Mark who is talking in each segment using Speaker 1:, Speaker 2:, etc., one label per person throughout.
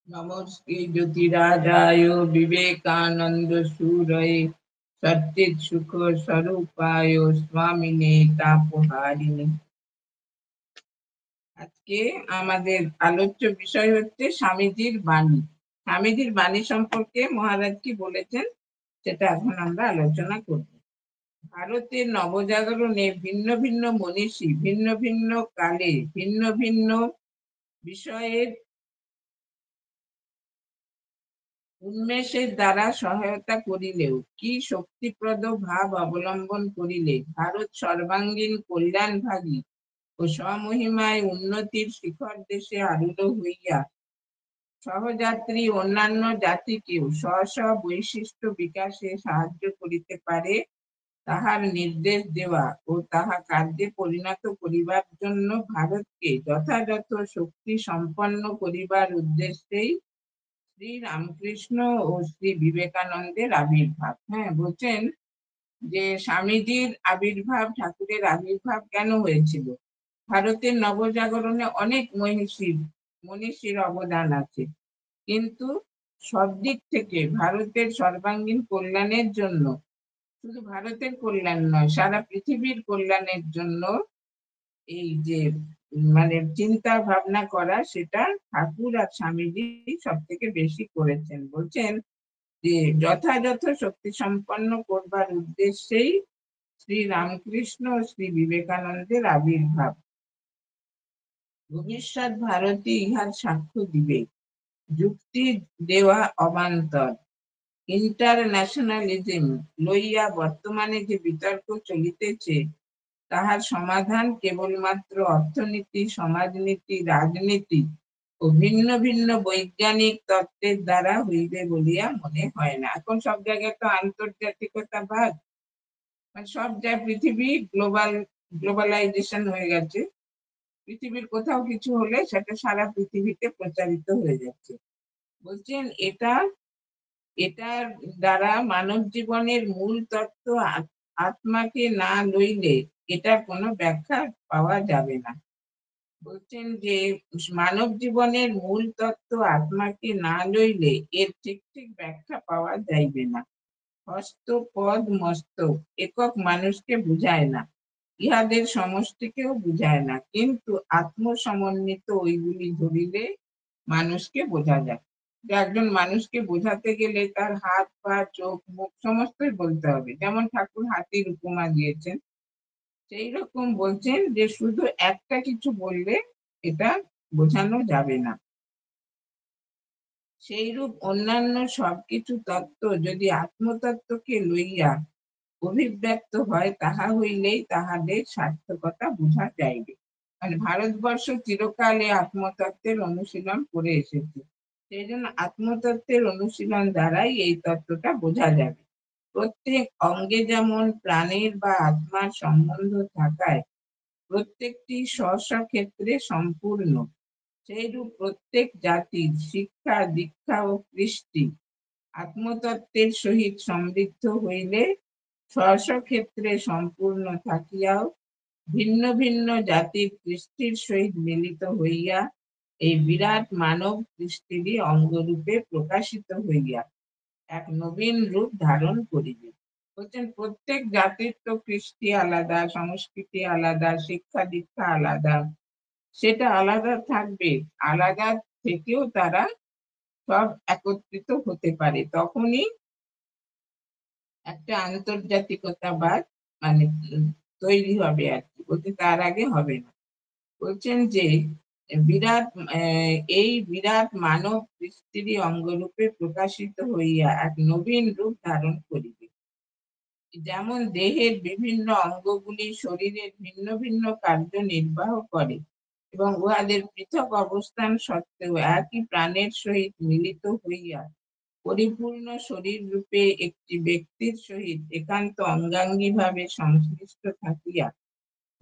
Speaker 1: नमोऽस्ते ज्योतिराजाय विवेकानंद सूरये सच्चिद सुख स्वरूपाय स्वामिने तापहारिणे। আজকে আমাদের আলোচ্য বিষয় হচ্ছে স্বামীজির বাণী। স্বামীজির বাণী সম্পর্কে মহারাজ কি বলেছেন সেটা এখন আমরা আলোচনা করব। ভারতের নবজাগরণে ভিন্ন ভিন্ন মনীষী ভিন্ন ভিন্ন কালে ভিন্ন ভিন্ন বিষয়ের উন্মেষের দ্বারা সহায়তা করিলেও কি শক্তিপ্রদ ভাব অবলম্বন করিলে ভারত সর্বাঙ্গীন কল্যাণভাগী ও স্বমহিমায় উন্নতির শিখর দেশে আরূঢ় হইয়া সহযাত্রী অন্যান্য জাতিকেও স্ব স্ব বৈশিষ্ট্য বিকাশে সাহায্য করিতে পারে, তাহার নির্দেশ দেওয়া ও তাহা কার্যে পরিণত করিবার জন্য ভারতকে যথাযথ শক্তি সম্পন্ন করিবার উদ্দেশ্যেই শ্রী রামকৃষ্ণ ও শ্রী বিবেকানন্দের আবির্ভাব। হ্যাঁ, বলছেন যে স্বামীজির আবির্ভাব, ঠাকুরের আবির্ভাব কেন হয়েছিল। ভারতের নবজাগরণে অনেক মনীষীর অবদান আছে, কিন্তু সব দিক থেকে ভারতের সর্বাঙ্গীন কল্যাণের জন্য, শুধু ভারতের কল্যাণ নয় সারা পৃথিবীর কল্যাণের জন্য এই যে মানে চিন্তা ভাবনা করা, সেটা ঠাকুর আর স্বামীজি সব থেকে বেশি করেছেন। বলছেন যে যথাযথ শক্তি সম্পন্ন করবার উদ্দেশ্যেই শ্রী রামকৃষ্ণ ও শ্রী বিবেকানন্দের আবির্ভাব। ভবিষ্যৎ ভারতী ইহার সাক্ষ্য দিবে। যুক্তি দেওয়া অবান্তর। ইন্টারন্যাশনালিজম লইয়া বর্তমানে যে বিতর্ক চলিতেছে তাহার সমাধান কেবলমাত্র অর্থনীতি, সমাজনীতি, রাজনীতি ও ভিন্ন ভিন্ন বৈজ্ঞানিক তত্ত্বের দ্বারা হইবে বলিয়া মনে হয় না। এখন সব জায়গায় তো আন্তর্জাতিকতাবাদ, মানে সব জায়গায় পৃথিবী গ্লোবালাইজেশন হয়ে গেছে। পৃথিবীর কোথাও কিছু হলে সেটা সারা পৃথিবীতে প্রচারিত হয়ে যাচ্ছে। বলছেন এটার দ্বারা মানব জীবনের মূল তত্ত্ব আত্মাকে না লইলে এটার কোনো ব্যাখ্যা পাওয়া যাবে না। বলছেন যে মানব জীবনের মূল তত্ত্ব আত্মাকে না লইলে এর ঠিক ঠিক ব্যাখ্যা পাওয়া যাইবে না। হস্ত পদ মস্তক একক মানুষকে বুঝায় না, ইহাদের সমষ্টিকেও বুঝায় না, কিন্তু আত্মসমন্বিত ওইগুলি ধরিলে মানুষকে বোঝা যায়। একজন মানুষকে বোঝাতে গেলে তার হাত পা চোখ মুখ সমস্তই বলতে হবে। যেমন ঠাকুর হাতির উপমা দিয়েছেন, সেই রকম বলছেন যে শুধু একটা কিছু বললে এটা বোঝানো যাবে না। সেইরূপ অন্যান্য সবকিছু তত্ত্ব যদি আত্মতত্ত্বকে লইয়া অভিব্যক্ত হয়, তাহা হইলেই তাহাদের সার্থকতা বোঝা যাইবে। মানে ভারতবর্ষ চিরকালে আত্মতত্ত্বের অনুশীলন করে এসেছে, সেই জন্য আত্মতত্ত্বের অনুশীলন দ্বারাই এই তত্ত্বটা বোঝা যাবে। প্রত্যেক অঙ্গে যেমন প্রাণের বা আত্মার সম্বন্ধ থাকায় প্রত্যেকটি স্ব স্ব ক্ষেত্রে সম্পূর্ণ, সেইরূপ প্রত্যেক জাতির শিক্ষা দীক্ষা ও কৃষ্টি আত্মতত্ত্বের সহিত সমৃদ্ধ হইলে স্ব স্ব ক্ষেত্রে সম্পূর্ণ থাকিয়াও ভিন্ন ভিন্ন জাতির কৃষ্টির সহিত মিলিত হইয়া এই বিরাট মানব কৃষ্টিরই অঙ্গরূপে প্রকাশিত হইয়া এক নবীন রূপ ধারণ করিবে। বলছেন প্রত্যেক জাতির তো কৃষ্টি আলাদা, সংস্কৃতি আলাদা, শিক্ষা দীক্ষা আলাদা, সেটা আলাদা থাকবে, আলাদা থেকেও তারা সব একত্রিত হতে পারে, তখনই একটা আন্তর্জাতিকতাবাদ মানে তৈরি হবে আর কি। বলতে তার আগে হবে না। বলছেন যে বিরাট এই বিরাট মানব সৃষ্টিরই অঙ্গরূপে প্রকাশিত হইয়া এক নবীন রূপ ধারণ করিবে। যেমন দেহের বিভিন্ন অঙ্গগুলি শরীরের ভিন্ন ভিন্ন কার্য নির্বাহ করে এবং উহাদের পৃথক অবস্থান সত্ত্বেও একই প্রাণের সহিত মিলিত হইয়া পরিপূর্ণ শরীর রূপে একটি ব্যক্তির সহিত একান্ত অঙ্গাঙ্গী ভাবে সংশ্লিষ্ট থাকিয়া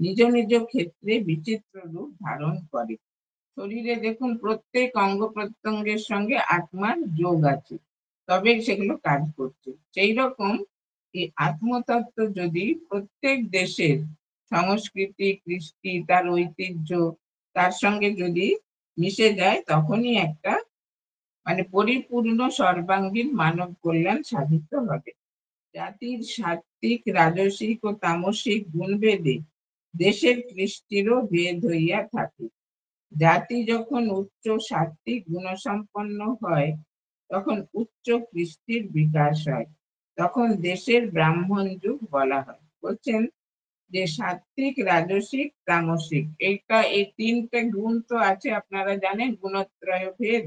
Speaker 1: নিজ নিজ ক্ষেত্রে বিচিত্র রূপ ধারণ করে। শরীরে দেখুন প্রত্যেক অঙ্গ প্রত্যঙ্গের সঙ্গে আত্মার যোগ আছে, তবে সেগুলো কাজ করছে। সেই রকম এই আত্মতত্ত্ব যদি প্রত্যেক দেশের সংস্কৃতি কৃষ্টি তার ঐতিহ্য তার সঙ্গে যদি মিশে যায়, তখনই একটা মানে পরিপূর্ণ সর্বাঙ্গীন মানব কল্যাণ সাধিত হবে। জাতির সাত্ত্বিক, রাজসিক ও তামসিক গুণভেদে দেশের কৃষ্টিরও ভেদ হইয়া থাকে। জাতি যখন উচ্চ সাত্ত্বিক গুণসম্পন্ন হয়, তখন উচ্চ কৃষ্টির বিকাশ হয়, তখন দেশের ব্রাহ্মণ যুগ বলা হয়। বলছেন যে সাত্ত্বিক, রাজসিক, তামসিক, এই তিনটে গুণ তো আছে, আপনারা জানেন, গুণত্রয় ভেদ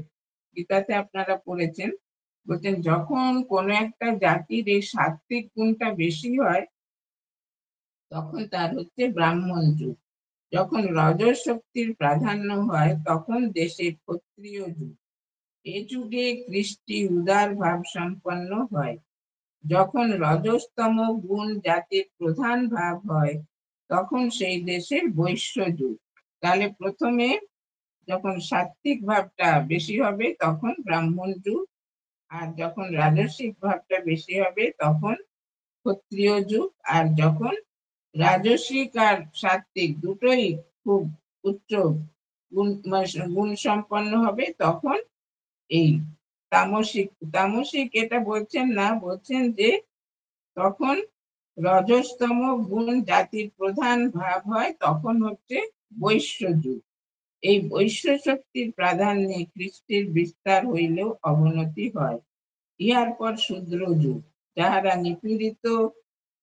Speaker 1: গীতাতে আপনারা পড়েছেন। বলছেন যখন কোনো একটা জাতির এই সাত্ত্বিক গুণটা বেশি হয়, তখন তার হচ্ছে ব্রাহ্মণ যুগ। যখন রজস শক্তির প্রাধান্য হয়, তখন দেশে ক্ষত্রিয় যুগ। এ যুগে কৃষ্টি উদার ভাব সম্পন্ন হয়। যখন রজস্তম গুণ জাতির প্রধান ভাব হয়, তখন সেই দেশের বৈশ্য যুগ। তাহলে প্রথমে যখন সাত্ত্বিক ভাবটা বেশি হবে, তখন ব্রাহ্মণ যুগ। আর যখন রাজস্বিক ভাবটা বেশি হবে, তখন ক্ষত্রিয় যুগ। আর যখন রাজস্বিক আর সাত্ত্বিক দুটোই খুব উচ্চ গুণ সম্পন্ন হবে, তখন এই তামসিক। তামসিক এটা বলছেন না, বলছেন যে তখন রজস্তম গুণ জাতির প্রধান ভাব হয়, তখন হচ্ছে বৈশ্য যুগ। এই বৈশ্য শক্তির প্রাধান্যে কৃষ্টির বিস্তার হইলেও অবনতি হয়। ইহার পর শূদ্র যুগ। যাহারা নিপীড়িত,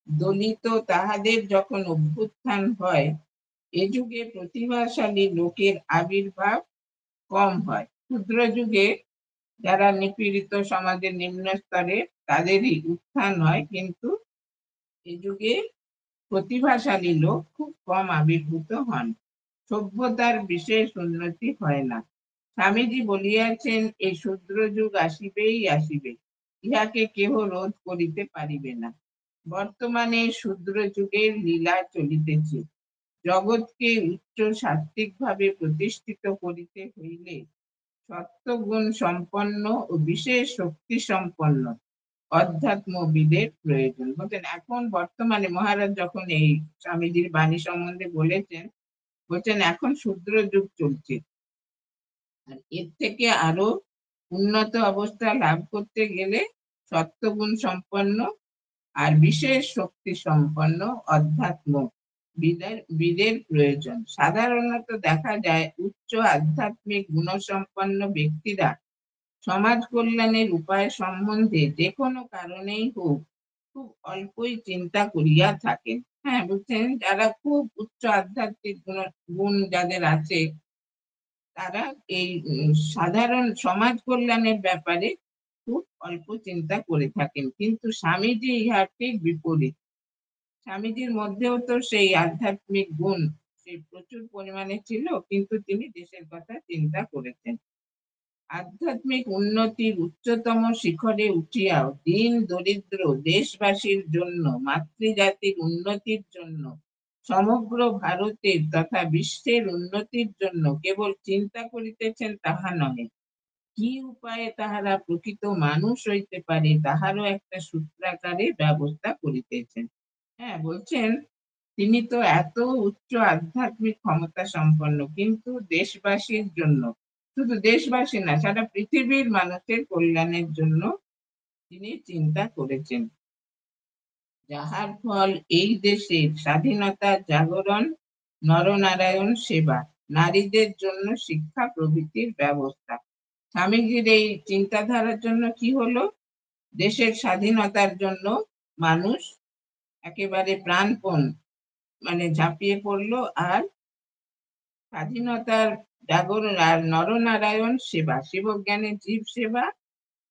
Speaker 1: দলিত, তাহাদের যখন অভ্যুত্থান হয়, এ যুগে প্রতিভাশালী লোকের আবির্ভাব কম হয়। ক্ষুদ্র যুগে যারা নিপীড়িত, সমাজের নিম্ন স্তরে, তাদেরই উত্থান হয়, কিন্তু এ যুগে প্রতিভাশালী লোক খুব কম আবির্ভূত হন। সভ্যতার বিশেষ উন্নতি হয় না। স্বামীজি বলিয়াছেন, এই শূদ্র যুগ আসিবেই আসিবে, ইহাকে কেহ রোধ করিতে পারিবে না। বর্তমানে শূদ্র যুগের লীলা চলিতেছে। জগৎকে উচ্চ সাত্ত্বিক ভাবে প্রতিষ্ঠিত করিতে হইলে সত্যগুণ সম্পন্ন ও বিশেষ শক্তি সম্পন্ন অধ্যাত্মবিদের প্রয়োজন। বলছেন এখন বর্তমানে মহারাজ যখন এই স্বামীজির বাণী সম্বন্ধে বলেছেন, বলছেন এখন শূদ্র যুগ চলছে, আর এর থেকে আরো উন্নত অবস্থা লাভ করতে গেলে সত্যগুণ সম্পন্ন আর বিশেষ শক্তি সম্পন্ন অধ্যাত্ম বিদের প্রয়োজন। সাধারণত দেখা যায় উচ্চ আধ্যাত্মিক গুণসম্পন্ন ব্যক্তিরা সমাজ কল্যাণের উপায় সম্বন্ধে যে কোনো কারণেই হোক খুব অল্পই চিন্তা করিয়া থাকেন। হ্যাঁ, বুঝছেন, যারা খুব উচ্চ আধ্যাত্মিক গুণ যাদের আছে, তারা এই সাধারণ সমাজ কল্যাণের ব্যাপারে খুব অল্প চিন্তা করে থাকেন। কিন্তু স্বামীজি ইহার ঠিক বিপরীত। স্বামীজির মধ্যেও তো সেই আধ্যাত্মিক গুণ সেই প্রচুর পরিমাণে ছিল, কিন্তু তিনি দেশের কথা চিন্তা করেছেন। আধ্যাত্মিক উন্নতির উচ্চতম শিখরে উঠিয়াও দীন দরিদ্র দেশবাসীর জন্য, মাতৃজাতির উন্নতির জন্য, সমগ্র ভারতের তথা বিশ্বের উন্নতির জন্য কেবল চিন্তা করিতেছেন তাহা নহে, কি উপায়ে তাহারা প্রকৃত মানুষ হইতে পারে তাহারও একটা সূত্রাকারে ব্যবস্থা করিতেছেন। হ্যাঁ, বলছেন তিনি তো এত উচ্চ আধ্যাত্মিক ক্ষমতা সম্পন্ন, কিন্তু দেশবাসীর জন্য, শুধু দেশবাসী না, সারা পৃথিবীর মানুষের কল্যাণের জন্য তিনি চিন্তা করেছেন। যাহার ফল এই দেশের স্বাধীনতার জাগরণ, নরনারায়ণ সেবা, নারীদের জন্য শিক্ষা প্রভৃতির ব্যবস্থা। স্বামীজির এই চিন্তাধারার জন্য কি হলো? দেশের স্বাধীনতার জন্য মানুষ একেবারে প্রাণপণ ঝাঁপিয়ে পড়লো, আর স্বাধীনতার জাগরণ আর নরনারায়ণ সেবা, শিবজ্ঞানের জীব সেবা,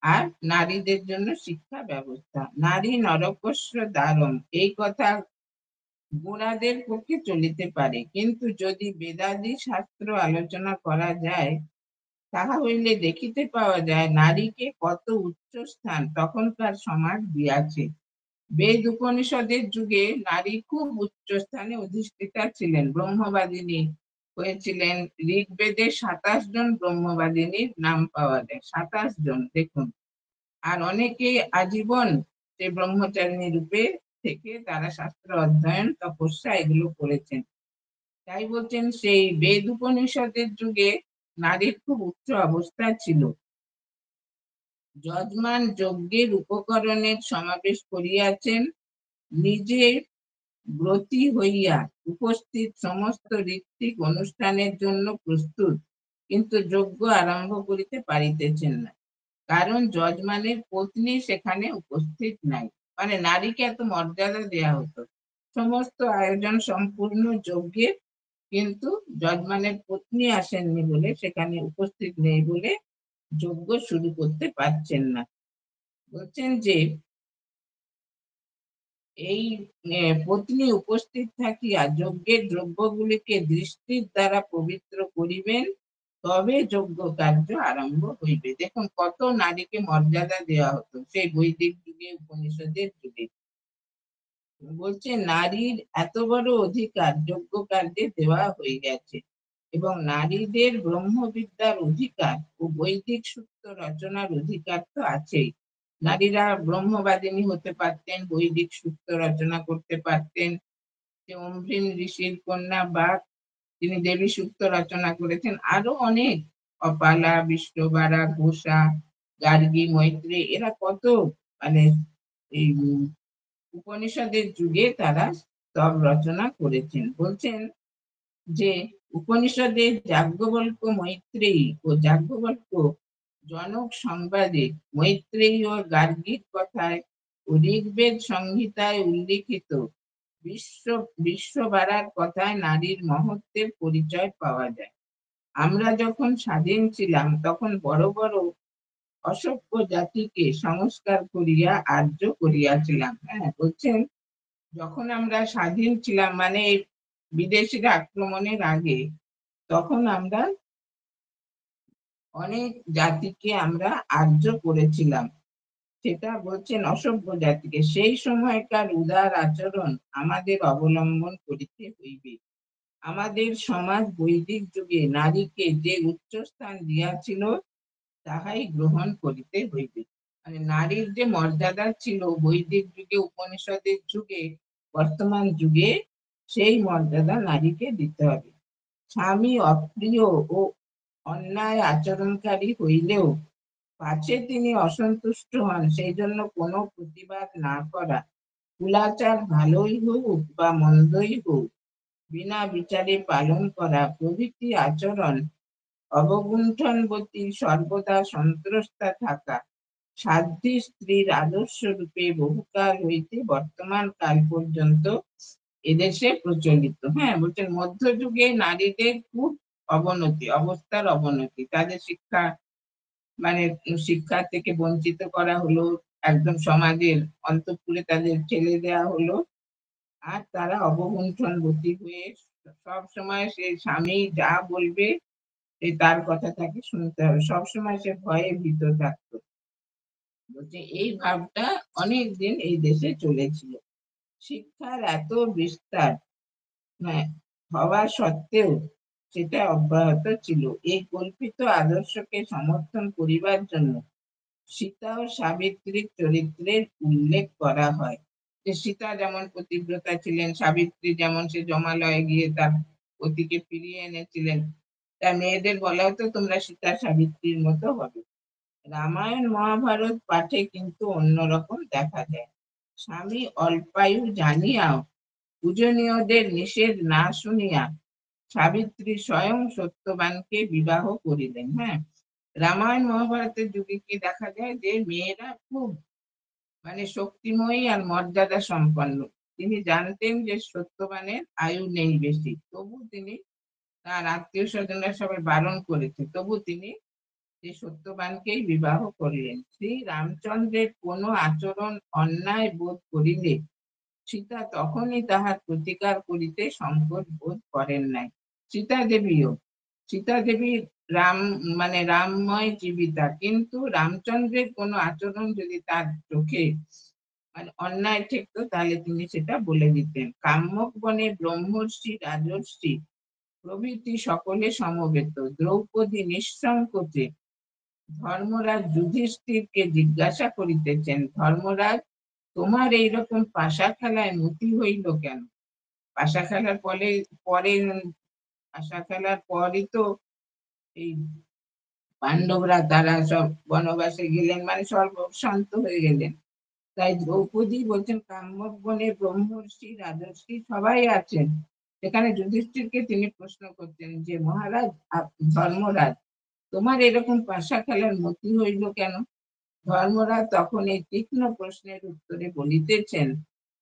Speaker 1: আর নারীদের জন্য শিক্ষা ব্যবস্থা। নারী নরকস্য দ্বারম, এই কথা গোঁড়াদের পক্ষে চলিতে পারে, কিন্তু যদি বেদাদি শাস্ত্র আলোচনা করা যায়, তাহা হইলে দেখিতে পাওয়া যায় নারীকে কত উচ্চ স্থান তখনকার সমাজ দিয়াছে। বেদ উপনিষদের যুগে নারী খুব উচ্চ স্থানে অধিষ্ঠিতা ছিলেন, ব্রহ্মবাদিনী হয়েছিলেন। ঋগ্বেদে 27 জন ব্রহ্মবাদিনীর নাম পাওয়া যায়, 27 জন, দেখুন। আর অনেকে আজীবন সেই ব্রহ্মচারিণী রূপে থেকে তারা শাস্ত্র অধ্যয়ন, তপস্যা এগুলো করেছেন। তাই বলছেন সেই বেদ উপনিষদের যুগে নারীর খুব উচ্চ অবস্থা ছিল। যজমান যজ্ঞের উপকরণের সমাবেশ করিয়াছেন, নিজে ব্রতী হইয়া উপস্থিত, সমস্ত ঋত্বিক অনুষ্ঠানের জন্য প্রস্তুত, কিন্তু যজ্ঞ আরম্ভ করিতে পারিতেছেন না, কারণ যজমানের পত্নী সেখানে উপস্থিত নাই। মানে নারীকে এত মর্যাদা দেয়া হতো, সমস্ত আয়োজন সম্পূর্ণ যজ্ঞের, কিন্তু যজমানের পত্নী আসেননি বলে, সেখানে উপস্থিত নেই বলে যজ্ঞ শুরু করতে পারছেন না। বলছেন যে এই পত্নী উপস্থিত থাকিয়া যজ্ঞের দ্রব্যগুলিকে দৃষ্টির দ্বারা পবিত্র করিবেন, তবে যজ্ঞ কার্য আরম্ভ হইবে। দেখুন কত নারীকে মর্যাদা দেওয়া হতো সেই বৈদিক যুগে, উপনিষদের যুগে। বলছে নারীর এত বড় অধিকার যজ্ঞ কার্যে দেওয়া হয়ে গেছে, এবং নারীদের ব্রহ্মবিদ্যার অধিকার ও বৈদিক সূত্র রচনার অধিকার তো আছেই। নারীরা ব্রহ্মবাদিনী হতে পারতেন, বৈদিক সূত্র রচনা করতে পারতেন। যে অম্ভীম ঋষির কন্যা বা তিনি দেবী সূক্ত রচনা করেছেন, আরো অনেক, অপালা, বিশ্ববারা, ঘোষা, গার্গী, মৈত্রী, এরা কত মানে এই উপনিষদের যুগে তারা সব রচনা করেছেন। বলছেন যে উপনিষদে যাজ্ঞবল্ক্য মৈত্রেয়ী ও যাজ্ঞবল্ক্য জনক সংবাদে, মৈত্রেয়ী ও গার্গীর কথায় ও ঋগ্বেদ সংহিতায় উল্লিখিত বিশ্ববারার কথায় নারীর মহত্বের পরিচয় পাওয়া যায়। আমরা যখন স্বাধীন ছিলাম তখন বড় বড় অসভ্য জাতিকে সংস্কার করিয়া আর্য করিয়াছিলাম। হ্যাঁ, বলছেন যখন আমরা স্বাধীন ছিলাম, মানে বিদেশিরা আক্রমণের আগে, তখন আমরা অনেক জাতিকে আমরা আর্য করেছিলাম। সেটা বলছেন অসভ্য জাতিকে। সেই সময়কার উদার আচরণ আমাদের অবলম্বন করিতে হইবে। আমাদের সমাজ বৈদিক যুগে নারীকে যে উচ্চ স্থান দিয়াছিল, তাহাই গ্রহণ করিতে হইবে। মানে নারীর যে মর্যাদা ছিল বৈদিক যুগে, উপনিষদের যুগে, বর্তমান যুগে সেই মর্যাদা নারীকে দিতে হবে। স্বামী অপ্রিয় ও অন্যায় আচরণকারী হইলেও পাছে তিনি অসন্তুষ্ট হন, সেই জন্য কোনো প্রতিবাদ না করা, কুলাচার ভালোই হোক বা মন্দই হোক বিনা বিচারে পালন করা প্রভৃতি আচরণ, অবগুণ্ঠনবতী, সর্বদা সন্ত্রস্তা থাকা, সাধ্বী স্ত্রীর আদর্শ রূপে বহুকাল হইতে বর্তমান কাল পর্যন্ত এদেশে প্রচলিত। হ্যাঁ, বলছেন মধ্যযুগে নারীদের খুব অবনতি, অবস্থার অবনতি, তাদের শিক্ষা মানে শিক্ষা থেকে বঞ্চিত করা হলো, একদম সমাজের অন্তঃপুরে তাদের ঠেলে দেওয়া হলো, আর তারা অবগুণ্ঠনবতী হয়ে সব সময় সে স্বামী যা বলবে তার কথা তাকে শুনতে হবে, সবসময় সে ভয়ে ভীত থাকতো। বলছে এই ভাবটা অনেক দিন এই দেশে চলেছিল। শিক্ষার এত বিস্তার হওয়া সত্ত্বেও সেটা অব্যাহত ছিল। এই কল্পিত আদর্শকে সমর্থন করিবার জন্য সীতা ও সাবিত্রীর চরিত্রের উল্লেখ করা হয়। যে সীতা যেমন পতিব্রতা ছিলেন, সাবিত্রী যেমন সে জমালয়ে গিয়ে তার পতিকে ফিরিয়ে এনেছিলেন, তার মেয়েদের বলা হতো তোমরা সীতা সাবিত্রীর মতো হবে। রামায়ণ মহাভারত পাঠে কিন্তু অন্যরকম দেখা যায়। স্বামী অল্পায়ু জানিয়াও পূজনীয়দের নিষেধ না শুনিয়া সাবিত্রী স্বয়ং সত্যবানকে বিবাহ করিলেন। হ্যাঁ, রামায়ণ মহাভারতের যুগে কি দেখা যায় যে মেয়েরা খুব মানে শক্তিময়ী আর মর্যাদা সম্পন্ন। তিনি জানতেন যে সত্যবানের আয়ু নেই বেশি, তবু তিনি, তার আত্মীয় স্বজনরা সবাই বারণ করেছে, তবু তিনি যে সত্যবানকেই বিবাহ করিলেন। শ্রী রামচন্দ্রের কোনো আচরণ অন্যায় বোধ করিলে সীতা তখনই তাহার প্রতিকার করিতে সংকোচ বোধ করেন নাই। সীতা দেবী রাম মানে রামময় জীবিতা, কিন্তু রামচন্দ্রের কোনো আচরণ যদি তার চোখে মানে অন্যায় ঠেকতো, তাহলে তিনি সেটা বলে দিতেন। কাম্যক বনে ব্রহ্মর্ষি, রাজর্ষি প্রভৃতি সকলে সমবেত। দ্রৌপদী নিঃসংকোচে ধর্মরাজ যুধিষ্ঠিরকে জিজ্ঞাসা করিতেছেন, ধর্মরাজ, তোমার এইরকম পাশা খেলায় মতি হইল কেন? পাশা খেলার পরে পরে পাশা খেলার পরই তো এই পাণ্ডবরা তারা সব বনবাসে গেলেন, মানে সর্বশান্ত হয়ে গেলেন। তাই দ্রৌপদী বলছেন কাম্যক বনে ব্রহ্মর্ষি রাজর্ষি সবাই আছেন। সেখানে যুধিষ্ঠিরকে তিনি প্রশ্ন করছেন যে মহারাজ, ধর্মরাজ, তোমার এরকম পাশা খেলার মতি হইল কেন? ধর্মরাজ তখন এই তীক্ষ্ণ প্রশ্নের উত্তরে বলিতেছেন,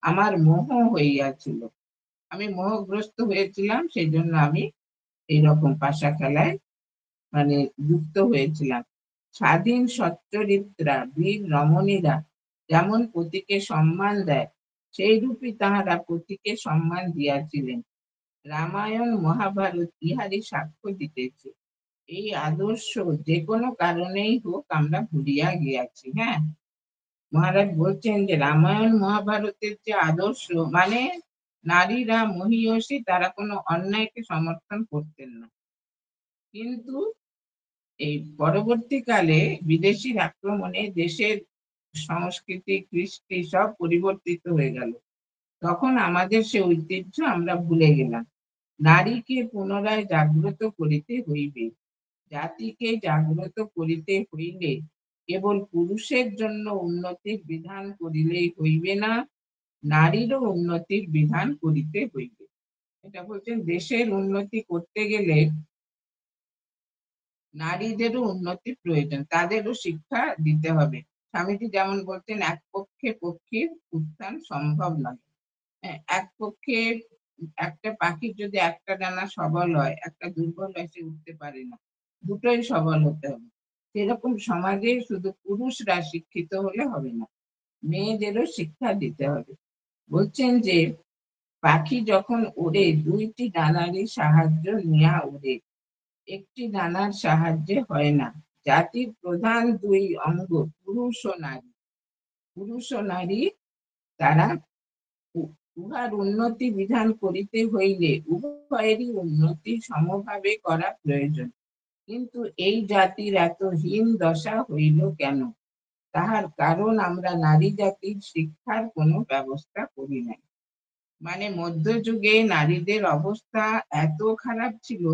Speaker 1: আমার মোহ হইয়াছিল, আমি মোহগ্রস্ত হয়েছিলাম, সেই জন্য আমি এইরকম পাশা খেলায় মানে যুক্ত হয়েছিলাম। স্বাধীন সচ্চরিত্রা বীর রমণীরা যেমন পতিকে সম্মান দেয়, সেই রূপই তাহারা পতিকে সম্মান দিয়াছিলেন। রামায়ণ মহাভারত ইহারই সাক্ষ্য দিতেছে। এই আদর্শ যে কোনো কারণেই হোক আমরা ভুলিয়া গিয়াছি। হ্যাঁ, মহারাজ বলছেন যে রামায়ণ মহাভারতের যে আদর্শ, মানে নারীরা মহীয়সী, তারা কোনো অন্যায়কে সমর্থন করতেন না। কিন্তু এই পরবর্তীকালে বিদেশির আক্রমণে দেশের সংস্কৃতি কৃষ্টি সব পরিবর্তিত হয়ে গেল। তখন আমাদের সে ঐতিহ্য আমরা ভুলে গেলাম। নারীকে পুনরায় জাগ্রত করিতে হইবে। জাতিকে জাগ্রত করিতে হইলে কেবল পুরুষের জন্য উন্নতির বিধান করিলেই হইবে না, নারীরও উন্নতির বিধান করিতে হইবে। এটা বলছেন দেশের উন্নতি করতে গেলে নারীদেরও উন্নতি প্রয়োজন, তাদেরও শিক্ষা দিতে হবে। স্বামীজি যেমন বলতেন, এক পক্ষে পক্ষীর উত্থান সম্ভব নয়। এক পক্ষে একটা পাখির যদি একটা ডানা সবল হয়, একটা দুর্বল হয়, সে উঠতে পারে না। দুটোই সবল হতে হবে। সেরকম সমাজে শুধু পুরুষরা শিক্ষিত হলে হবে না, মেয়েদেরও শিক্ষা দিতে হবে। বলছেন যে পাখি যখন ওড়ে দুইটি ডানারই সাহায্য নিয়া ওড়ে, একটি ডানার সাহায্যে হয় না। জাতির প্রধান দুই অঙ্গ পুরুষ ও নারী। পুরুষ ও নারী তারা উহার উন্নতি বিধান করিতে হইলে উভয়েরই উন্নতি সমভাবে করা প্রয়োজন। কিন্তু এই জাতির এত হীন দশা হইল কেন? তাহার কারণ আমরা নারী জাতির শিক্ষার কোনো ব্যবস্থা করি নাই। মানে মধ্যযুগে নারীদের অবস্থা এত খারাপ ছিল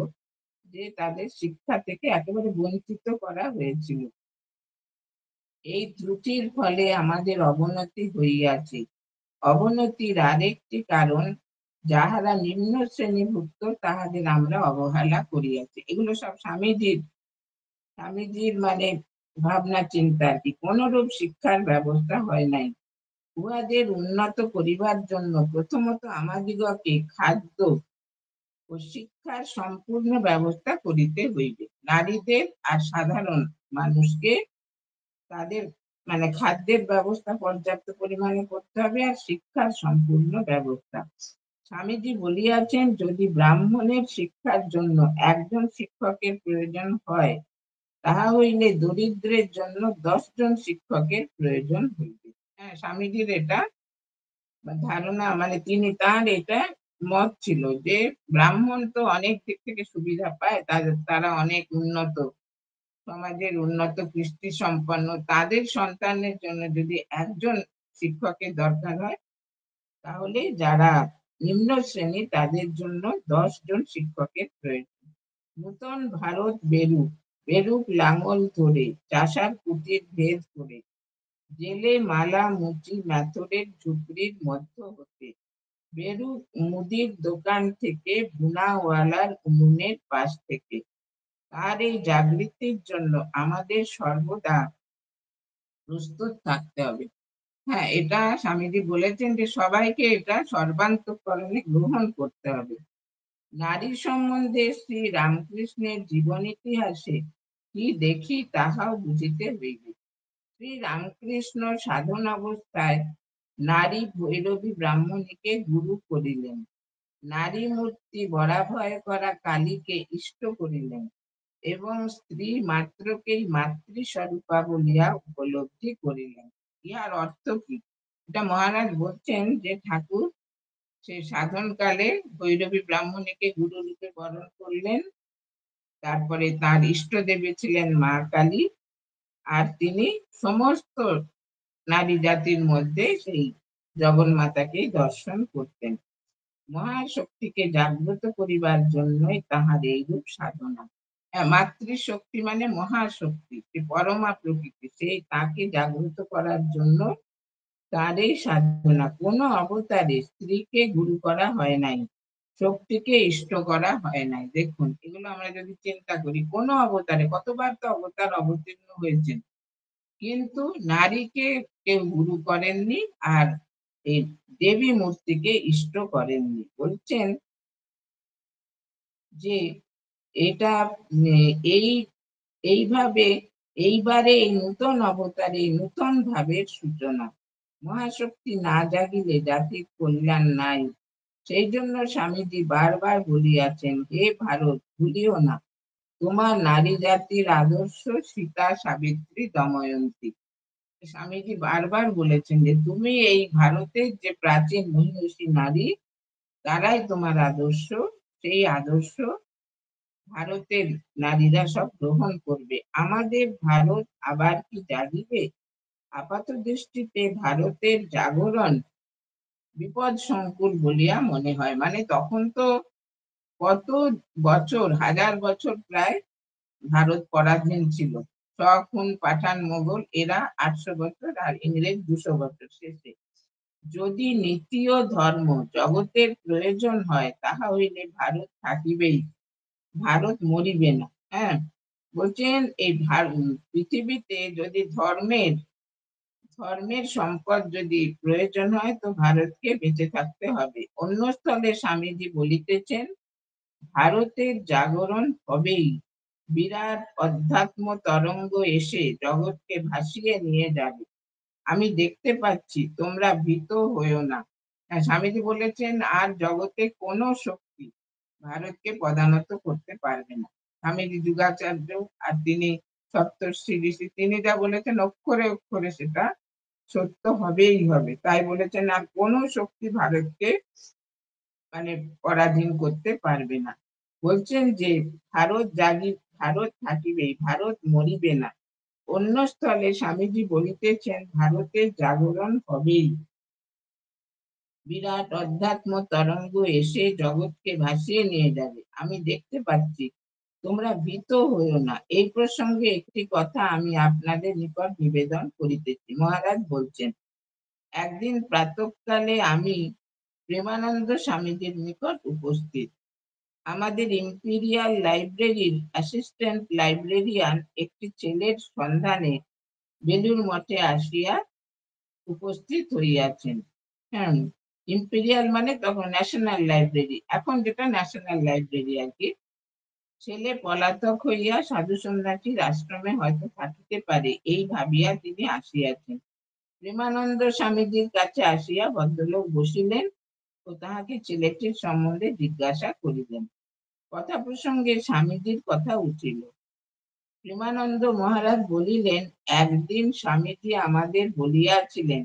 Speaker 1: যে তাদের শিক্ষা থেকে একেবারে বঞ্চিত করা হয়েছিল। এই ত্রুটির ফলে আমাদের অবনতি হইয়াছে। অবনতির আরেকটি কারণ, যাহারা নিম্ন শ্রেণীভুক্ত তাহাদের আমরা অবহেলা করিয়াছি। এগুলো সব স্বামীজির মানে ভাবনা চিন্তা আর কি। কোনরূপ শিক্ষার ব্যবস্থা হয় নাই। উহাদের উন্নত করিবার জন্য প্রথমত আমাদিগকে খাদ্য ও শিক্ষার সম্পূর্ণ ব্যবস্থা করিতে হইবে। নারীদের আর সাধারণ মানুষকে তাদের মানে খাদ্যের ব্যবস্থা পর্যাপ্ত পরিমাণে করতে হবে, আর শিক্ষার সম্পূর্ণ ব্যবস্থা। স্বামীজি বলিয়াছেন, যদি ব্রাহ্মণের শিক্ষার জন্য একজন শিক্ষকের প্রয়োজন হয়, তাহা হইলে দরিদ্রের জন্য 10 জন শিক্ষকের প্রয়োজন হইবে। হ্যাঁ, স্বামীজির এটা ধারণা, মানে তিনি তার এটা মত ছিল যে ব্রাহ্মণ তো অনেক দিক থেকে সুবিধা পায়, তারা অনেক উন্নত, সমাজের উন্নত কৃষ্টি সম্পন্ন, তাদের সন্তানের জন্য যদি একজন শিক্ষকের দরকার হয়, তাহলে যারা নিম্ন শ্রেণী তাদের জন্য 10 জন শিক্ষকের প্রয়োজন। নূতন ভারত বেরুক, বেরুক লাঙল ধরে, চাষার কুটির ভেদ করে, জেলে মালা মুচি মেথরের ঝুপড়ির মধ্য হতে, বেরুক মুদির দোকান থেকে, বুনাওয়ালার উনুনের পাশ থেকে। আর এই জাগৃতির জন্য আমাদের সর্বদা প্রস্তুত থাকতে হবে। হ্যাঁ, এটা স্বামীজি বলেছেন যে সবাইকে এটা সর্বান্তঃকরণে গ্রহণ করতে হবে। নারী সম্বন্ধে শ্রী রামকৃষ্ণের জীবন ইতিহাসে কি দেখি তাহাও বুঝিতে হইবে। শ্রী রামকৃষ্ণ সাধন অবস্থায় নারী ভৈরবী ব্রাহ্মণীকে গুরু করিলেন, নারী মূর্তি বরাভয় করা কালীকে ইষ্ট করিলেন এবং স্ত্রী মাত্রকেই মাতৃস্বরূপা বলিয়া উপলব্ধি করিলেন। ইহার অর্থ কি? এটা মহারাজ বলছেন যে ঠাকুর সে সাধন কালে ভৈরবী ব্রাহ্মণীকে গুরু রূপে বরণ করলেন, তারপরে তার ইষ্ট দেবী ছিলেন মা কালী, আর তিনি সমস্ত নারী জাতির মধ্যে সেই জগন্মাতাকে দর্শন করতেন। মহাশক্তিকে জাগ্রত করিবার জন্যই তাহার এইরূপ সাধনা। মাতৃশক্তি মানে মহাশক্তি, যে পরমা প্রকৃতি, সেই তাকে জাগ্রত করার জন্য তার এই সাধনা। কোনো অবতারে স্ত্রীকে গুরু করা হয় নাই, শক্তিকে ইষ্ট করা হয় নাই। দেখুন, এগুলো আমরা যদি চিন্তা করি, কোনো অবতারে কতবার তো অবতার অবতীর্ণ হয়েছেন, কিন্তু নারীকে কেউ গুরু করেননি, আর এই দেবী মূর্তিকে ইষ্ট করেননি। বলছেন যে এটা এই এইভাবে এইবারে এই নূতন অবতারে নূতন ভাবের সূচনা। মহাশক্তি না জাগিলে জাতির কল্যাণ নাই। সেই জন্য স্বামীজি বারবার বলিয়াছেন, হে ভারত, ভুলিও না তোমার নারী জাতির আদর্শ সীতা, সাবিত্রী, দময়ন্তী। স্বামীজি বারবার বলেছেন যে তুমি এই ভারতের যে প্রাচীন মহিষী নারী, তারাই তোমার আদর্শ। সেই আদর্শ ভারতের নারীরা সব গ্রহণ করবে। আমাদের ভারত আবার কি জাগিবে? আপাত দৃষ্টিতে ভারতের জাগরণ বিপদ সংকুল বলিয়া মনে হয়। মানে তখন তো কত বছর, হাজার বছর প্রায় ভারত পরাধীন ছিল। শক, হুন, পাঠান, মোগল এরা 800 বছর, আর ইংরেজ 200 বছর। শেষে যদি নীতি ও ধর্ম জগতের প্রয়োজন হয়, তাহা হইলে ভারত থাকিবেই, ভারত মরিবে না। হ্যাঁ, বলছেন এই পৃথিবীতে যদি ধর্মের ধর্মের সম্পদ যদি প্রয়োজন হয়, তো ভারতকে বেঁচে থাকতে হবে। অন্য স্থলে স্বামীজি বলিতেছেন, ভারতের জাগরণ হবেই, বিরাট অধ্যাত্ম তরঙ্গ এসে জগৎকে ভাসিয়ে নিয়ে যাবে। আমি দেখতে পাচ্ছি, তোমরা ভীত হইও না। স্বামীজি বলেছেন, আর জগতে কোনো শক্তি ভারতকে পদানত করতে পারবে না। স্বামীজি যুগাচার্য, আর তিনি সপ্তর্ষি ঋষি, তিনি যা বলেছেন অক্ষরে অক্ষরে সেটা সত্য হবেই হবে। তাই বলেছেন আর কোনো শক্তি ভারতকে মানে পরাধীন করতে পারবে না। বলছেন যে ভারত থাকিবে, ভারত মরিবে না। অন্য স্থলে স্বামীজি বলিতেছেন, ভারতের জাগরণ হবেই, বিরাট অধ্যাত্ম তরঙ্গ এসে জগৎকে ভাসিয়ে নিয়ে যাবে। আমি দেখতে পাচ্ছি, তোমরা ভীত হইও না। এই প্রসঙ্গে একটি কথা আমি আপনাদের নিকট নিবেদন করিতেছি। মহারাজ বলছেন, একদিন প্রাতঃকালে আমি প্রেমানন্দ স্বামীজির নিকট উপস্থিত। আমাদের ইম্পেরিয়াল লাইব্রেরির অ্যাসিস্ট্যান্ট লাইব্রেরিয়ান একটি ছেলের সন্ধানে বেলুড় মঠে আসিয়া উপস্থিত হইয়াছেন। হ্যাঁ, ইম্পেরিয়াল মানে তখন ন্যাশনাল লাইব্রেরি, এখন যেটা ন্যাশনাল লাইব্রেরি আর কি। ছেলে পলাতক হইয়া সাধু সন্ন্যাসীর আশ্রমে হয়তো থাকিতে পারে, এই ভাবিয়া তিনি আসিয়াছেন। প্রেমানন্দ স্বামীজির কাছে আসিয়া ভদ্রলোক বসিলেন ও তাহাকে ছেলেটির সম্বন্ধে জিজ্ঞাসা করিলেন। কথা প্রসঙ্গে স্বামীজির কথা উঠিল। প্রেমানন্দ মহারাজ বলিলেন, একদিন স্বামীজি আমাদের বলিয়াছিলেন,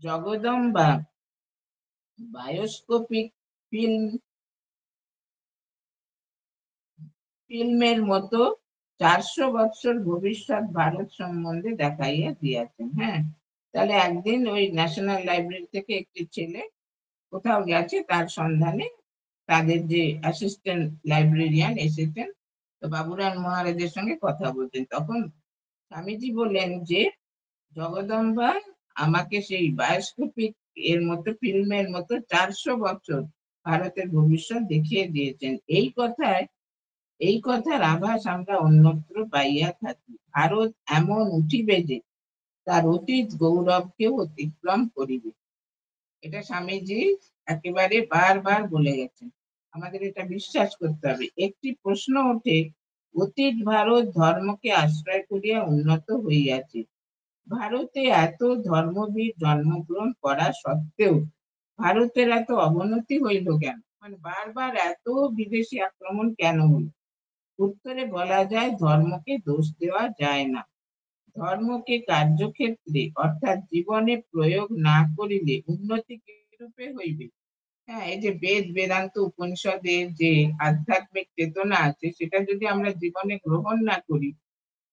Speaker 1: জগদম্বা বায়োস্কোপিক ফিল্ম ফিল্মের মতো 400 বৎসর ভবিষ্যৎ ভারত সম্বন্ধে দেখাইয়া দিয়াছেন। হ্যাঁ, তাহলে একদিন ওই ন্যাশনাল লাইব্রেরি থেকে একটি ছেলে কোথাও গেছে, তার সন্ধানে তাদের যে অ্যাসিস্ট্যান্ট লাইব্রেরিয়ান এসেছেন, তো বাবুরাম মহারাজের সঙ্গে কথা বলতেন। তখন স্বামীজি বললেন যে জগদম্বা আমাকে সেই বায়োস্কোপিক এর মতো ফিল্মের মতো 400 বছর ভারতের ভবিষ্যৎ দেখিয়ে দিয়েছেন। এই কথার আভাস আমরা অন্যত্র পাইয়া থাকি। ভারত এমন উঠিবে যে তার অতীত গৌরবকেও অতিক্রম করিবে। এটা স্বামীজি একেবারে বারবার বলে গেছেন। আমাদের এটা বিশ্বাস করতে হবে। একটি প্রশ্ন ওঠে, অতীত ভারত ধর্মকে আশ্রয় করিয়া উন্নত হইয়াছে। ভারতে এত ধর্মবীর জন্মগ্রহণ করা সত্ত্বেও ভারতের এত অবনতি হইল কেন? মানে বারবার এত বিদেশি আক্রমণ কেন হইল? উত্তরে বলা যায়, ধর্মকে দোষ দেওয়া যায় না। ধর্মকে কার্যক্ষেত্রে অর্থাৎ জীবনে প্রয়োগ না করিলে উন্নতি কিরূপে হইবে? হ্যাঁ, এই যে বেদ বেদান্ত উপনিষদের যে আধ্যাত্মিক চেতনা আছে, সেটা যদি আমরা জীবনে গ্রহণ না করি,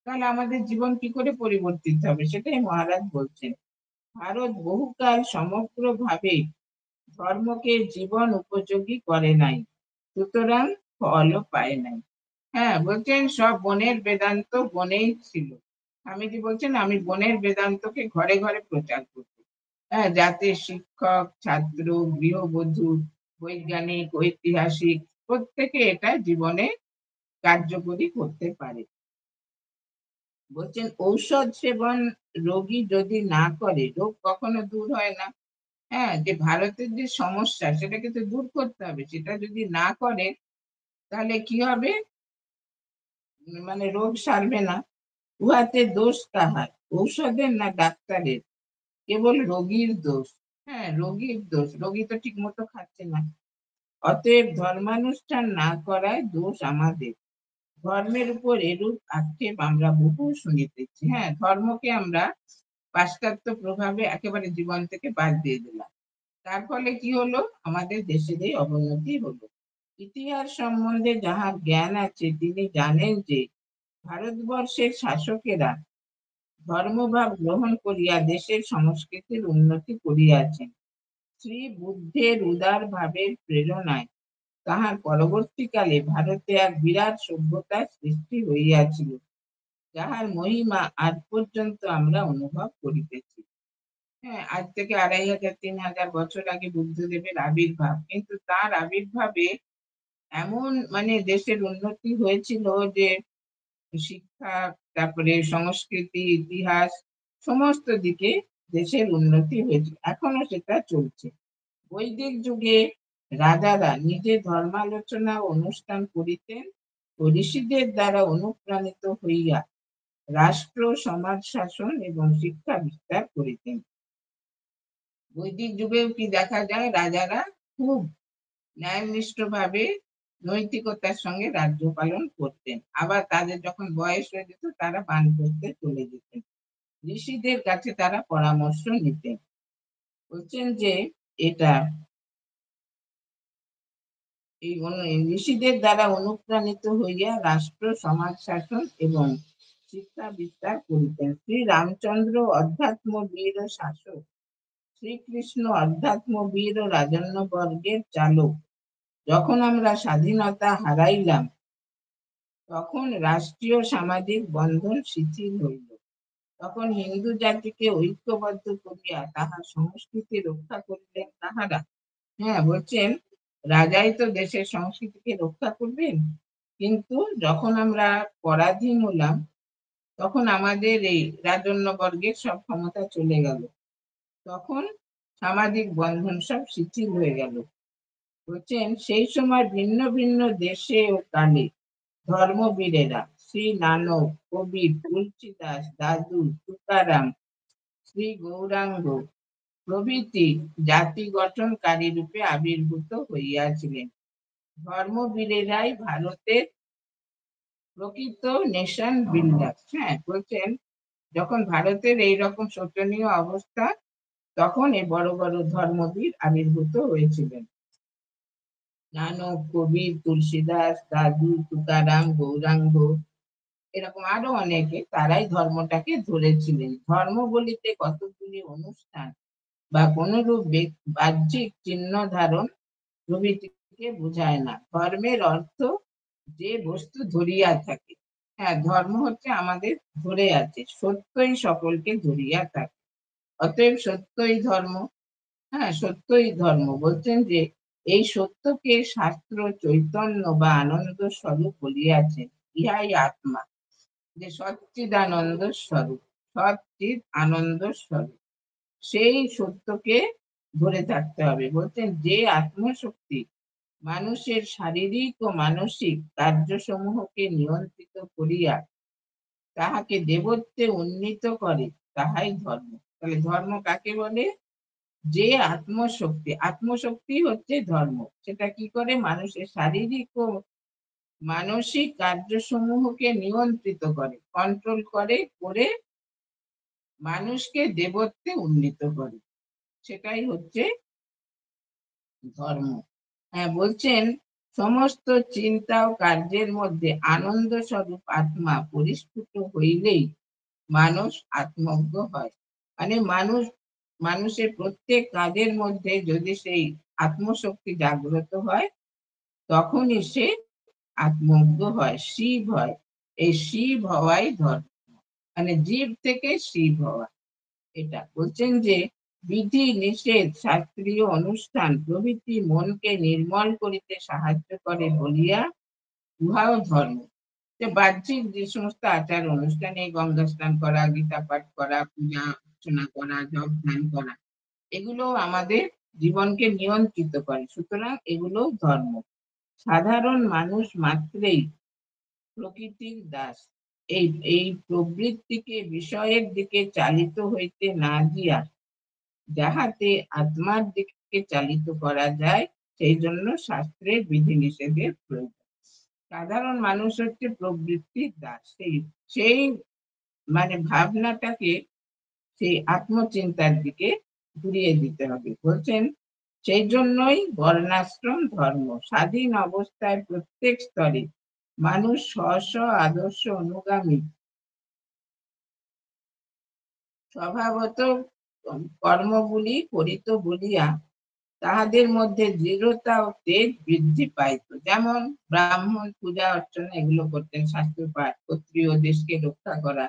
Speaker 1: তাহলে আমাদের জীবন কি করে পরিবর্তিত হবে? সেটাই মহারাজ বলছেন। ভারত বহুকাল সমগ্রভাবে ধর্মকে জীবন উপযোগী করে নাই, সুতরাং ফলও পায় নাই। হ্যাঁ, বলছেন সব বনের বেদান্ত বনেই ছিল। স্বামীজি বলছেন আমি বনের বেদান্তকে ঘরে ঘরে প্রচার করব। হ্যাঁ, যাতে শিক্ষক, ছাত্র, গৃহবধূ, বৈজ্ঞানিক, ঐতিহাসিক প্রত্যেকে এটা জীবনে কার্যকরী করতে পারে। বলছেন ঔষধ সেবন রোগী যদি না করে রোগ কখনো দূর হয় না। হ্যাঁ, যে ভারতের যে সমস্যা সেটাকে তো দূর করতে হবে। সেটা যদি না করে তাহলে কি হবে? মানে রোগ সারবে না। উহাতে দোষ কাহার? ঔষধের না ডাক্তারের? কেবল রোগীর দোষ। হ্যাঁ, রোগীর দোষ। রোগী তো ঠিক মতো খাচ্ছে না। অতএব ধর্মানুষ্ঠান না করায় দোষ আমাদের। ধর্মের উপর এরূপ আক্ষেপ আমরা বহু শুনিতেছি। হ্যাঁ, ধর্মকে আমরা পাশ্চাত্য প্রভাবে একেবারে জীবন থেকে বাদ দিয়ে দিলাম। তার ফলে কি হলো? আমাদের দেশের এই অবনতি হলো। ইতিহাস সম্বন্ধে যাহার জ্ঞান আছে তিনি জানেন যে ভারতবর্ষের শাসকেরা ধর্মভাব গ্রহণ করিয়া দেশের সংস্কৃতির উন্নতি করিয়াছেন। শ্রী বুদ্ধের উদার ভাবের প্রেরণায় তাহার পরবর্তীকালে ভারতে এক বিরাট সভ্যতার সৃষ্টি হইয়াছিল, যাহার মহিমা আজ পর্যন্ত আমরা অনুভব করিতেছি। হ্যাঁ, আজ থেকে 2500-3000 বছর আগে বুদ্ধদেবের আবির্ভাব, কিন্তু তার আবির্ভাবে এমন মানে দেশের উন্নতি হয়েছিল যে শিক্ষা, তারপরে সংস্কৃতি, ইতিহাস সমস্ত দিকে দেশের উন্নতি হয়েছে, এখনো সেটা চলছে। বৈদিক যুগে রাজারা নিজে ধর্মালোচনা ও অনুষ্ঠান করিতেন ও ঋষিদের দ্বারা অনুপ্রাণিত হইয়া রাষ্ট্র, সমাজ শাসন এবং শিক্ষা বিস্তার করিতেন। বৈদিক যুগেও কি দেখা যায়? রাজারা খুব ন্যায়নিষ্ঠ ভাবে নৈতিকতার সঙ্গে রাজ্য পালন করতেন। আবার তাদের যখন বয়স হয়ে যেত তারা বানপ্রস্থে চলে যেতেন। ঋষিদের কাছে তারা পরামর্শ নিতেন। বলছেন যে এটা এই ঋষিদের দ্বারা অনুপ্রাণিত হইয়া রাষ্ট্র, সমাজ শাসন এবং শিক্ষা বিস্তার করিতেন। শ্রী রামচন্দ্র অধ্যাত্ম বীর ও শাসক, শ্রীকৃষ্ণ অধ্যাত্ম বীর ও রাজন্য বর্গের চালক। যখন আমরা স্বাধীনতা হারাইলাম তখন রাষ্ট্রীয় সামাজিক বন্ধন শিথিল হইল। তখন হিন্দু জাতিকে ঐক্যবদ্ধ করিয়া তাহার সংস্কৃতি রক্ষা করিলেন তাহারা। হ্যাঁ, বলছেন রাজাই তো দেশের সংস্কৃতিকে রক্ষা করবেন, কিন্তু যখন আমরা পরাধীন হলাম তখন আমাদের এই রাজন্য বর্গের সব ক্ষমতা চলে গেল। তখন সামাজিক বন্ধন সব শিথিল হয়ে গেল। বলছেন সেই সময় ভিন্ন ভিন্ন দেশে ও কালে ধর্মবীরেরা শ্রী নানক, কবির, তুলসীদাস, দাদু, তুকারাম, শ্রী গৌরাঙ্গ প্রভৃতি জাতি গঠনকারী রূপে আবির্ভূত হইয়াছিলেন। ধর্মবীরেরাই ভারতের প্রকৃত নেশন বিল্ডার। হ্যাঁ, বলছেন যখন ভারতের এইরকম শোচনীয় অবস্থা তখন এই বড় বড় ধর্মবীর আবির্ভূত হয়েছিলেন। নানক, কবির, তুলসীদাস, দাদু, তুকারাম, গৌরাঙ্গ এরকম আরো অনেকে, তারাই ধর্মটাকে ধরেছিলেন। ধর্ম বলিতে কতগুলি অনুষ্ঠান বা কোনরূপ বাহ্যিক চিহ্ন ধারণ প্রভৃতিকে বোঝায় না। ধর্মের অর্থ যে বস্তু ধরিয়া থাকে। হ্যাঁ, ধর্ম হচ্ছে আমাদের ধরে আছে, সত্যই সকলকে ধরিয়া থাকে, অতএব সত্যই ধর্ম। হ্যাঁ, সত্যই ধর্ম। বলছেন যে এই সত্যকে শাস্ত্র চৈতন্য বা আনন্দ স্বরূপ বলিয়াছেন। ইহাই আত্মা, যে সচ্চিদানন্দ স্বরূপ, সচ্চিদ আনন্দ স্বরূপ। সেই সত্যকে ধরে থাকতে হবে। বলছেন যে আত্মশক্তি মানুষের শারীরিক ও মানসিক কার্যসমূহকে নিয়ন্ত্রিত করিয়া তাহাকে দেবত্বে উন্নীত করে তাহাই ধর্ম। তাহলে ধর্ম কাকে বলে? যে আত্মশক্তি, আত্মশক্তি হচ্ছে ধর্ম। সেটা কি করে? মানুষের শারীরিক ও মানসিক কার্যসমূহকে নিয়ন্ত্রিত করে, কন্ট্রোল করে মানুষকে দেবত্বে উন্নীত করে, সেটাই হচ্ছে ধর্ম। হ্যাঁ, বলছেন সমস্ত চিন্তা ও কার্যের মধ্যে আনন্দ স্বরূপ আত্মা পরিস্ফুট হইলেই মানুষ আত্মজ্ঞ হয়। মানে মানুষের প্রত্যেক কাজের মধ্যে যদি সেই আত্মশক্তি জাগ্রত হয় তখনই সে আত্মজ্ঞ হয়, শিব হয়। এই শিব হওয়াই ধর্ম, মানে জীব থেকে শিব হওয়া। এটা বলছেন যে বিধি নিষেধ শাস্ত্রীয় অনুষ্ঠান প্রভৃতি মনকে নির্মল করিতে সাহায্য করে বলিয়া উহাও ধর্ম। যে বাহ্যিক যে সমস্ত আচার অনুষ্ঠানে গঙ্গা স্নান করা, গীতা পাঠ করা, পূজা অর্চনা করা, জপ ধ্যান করা, এগুলো আমাদের জীবনকে নিয়ন্ত্রিত করে, সুতরাং এগুলো ধর্ম। সাধারণ মানুষ মাত্রেই প্রকৃতির দাস। এই এই প্রবৃত্তিকে বিষয়ের দিকে চালিত হইতে না দিয়া যাহাতে আত্মার দিকে চালিত করা যায়, সেই জন্য শাস্ত্রের বিধিনিষেধের প্রয়োজন। সাধারণ মানুষ হচ্ছে প্রবৃত্তির দাস। সেই মানে ভাবনাটাকে সেই আত্মচিন্তার দিকে ঘুরিয়ে দিতে হবে। বলছেন সেই জন্যই বর্ণাশ্রম ধর্ম। স্বাধীন অবস্থায় প্রত্যেক স্তরে মানুষ স্ব স্ব আদর্শ অনুগামী স্বভাবত কর্মগুলি করিত বলিয়া তাহাদের মধ্যে দৃঢ়তা ও তেজ বৃদ্ধি পাইত। যেমন ব্রাহ্মণ পূজা অর্চনা এগুলো করতেন, শাস্ত্র পাঠ, ক্ষত্রিয় দেশকে রক্ষা করা,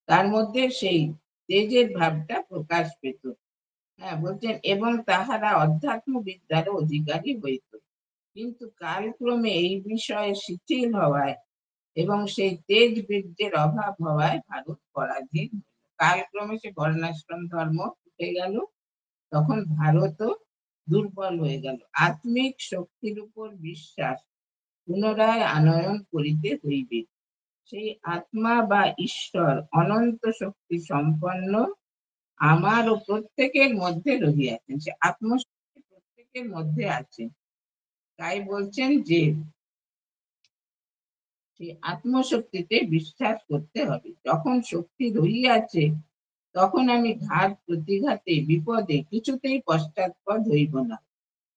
Speaker 1: তার মধ্যে সেই তেজের ভাবটা প্রকাশ পেত। হ্যাঁ, বলছেন এবং তাহারা অধ্যাত্ম বিদ্যার অধিকারী হইত। কিন্তু কালক্রমে এই বিষয়ে শিথিল হওয়ায় এবং সেই তেজ বীর্যের অভাব হওয়ায় ভারত পরাধীন হইল। কালক্রমে সে বর্ণাশ্রম ধর্ম উঠে গেল, তখন ভারতও দুর্বল হয়ে গেল। আত্মিক শক্তির উপর বিশ্বাস পুনরায় আনয়ন করিতে হইবে। সেই আত্মা বা ঈশ্বর অনন্ত শক্তি সম্পন্ন আমার ও প্রত্যেকের মধ্যে রহিয়াছেন। সে আত্মশক্তি প্রত্যেকের মধ্যে আছে। তাই বলছেন যে সেই আত্মশক্তিতে বিশ্বাস করতে হবে। যখন শক্তি রহিয়াছে, তখন আমি ঘাত প্রতিঘাতে বিপদে কিছুতেই পশ্চাৎপদ হইব না।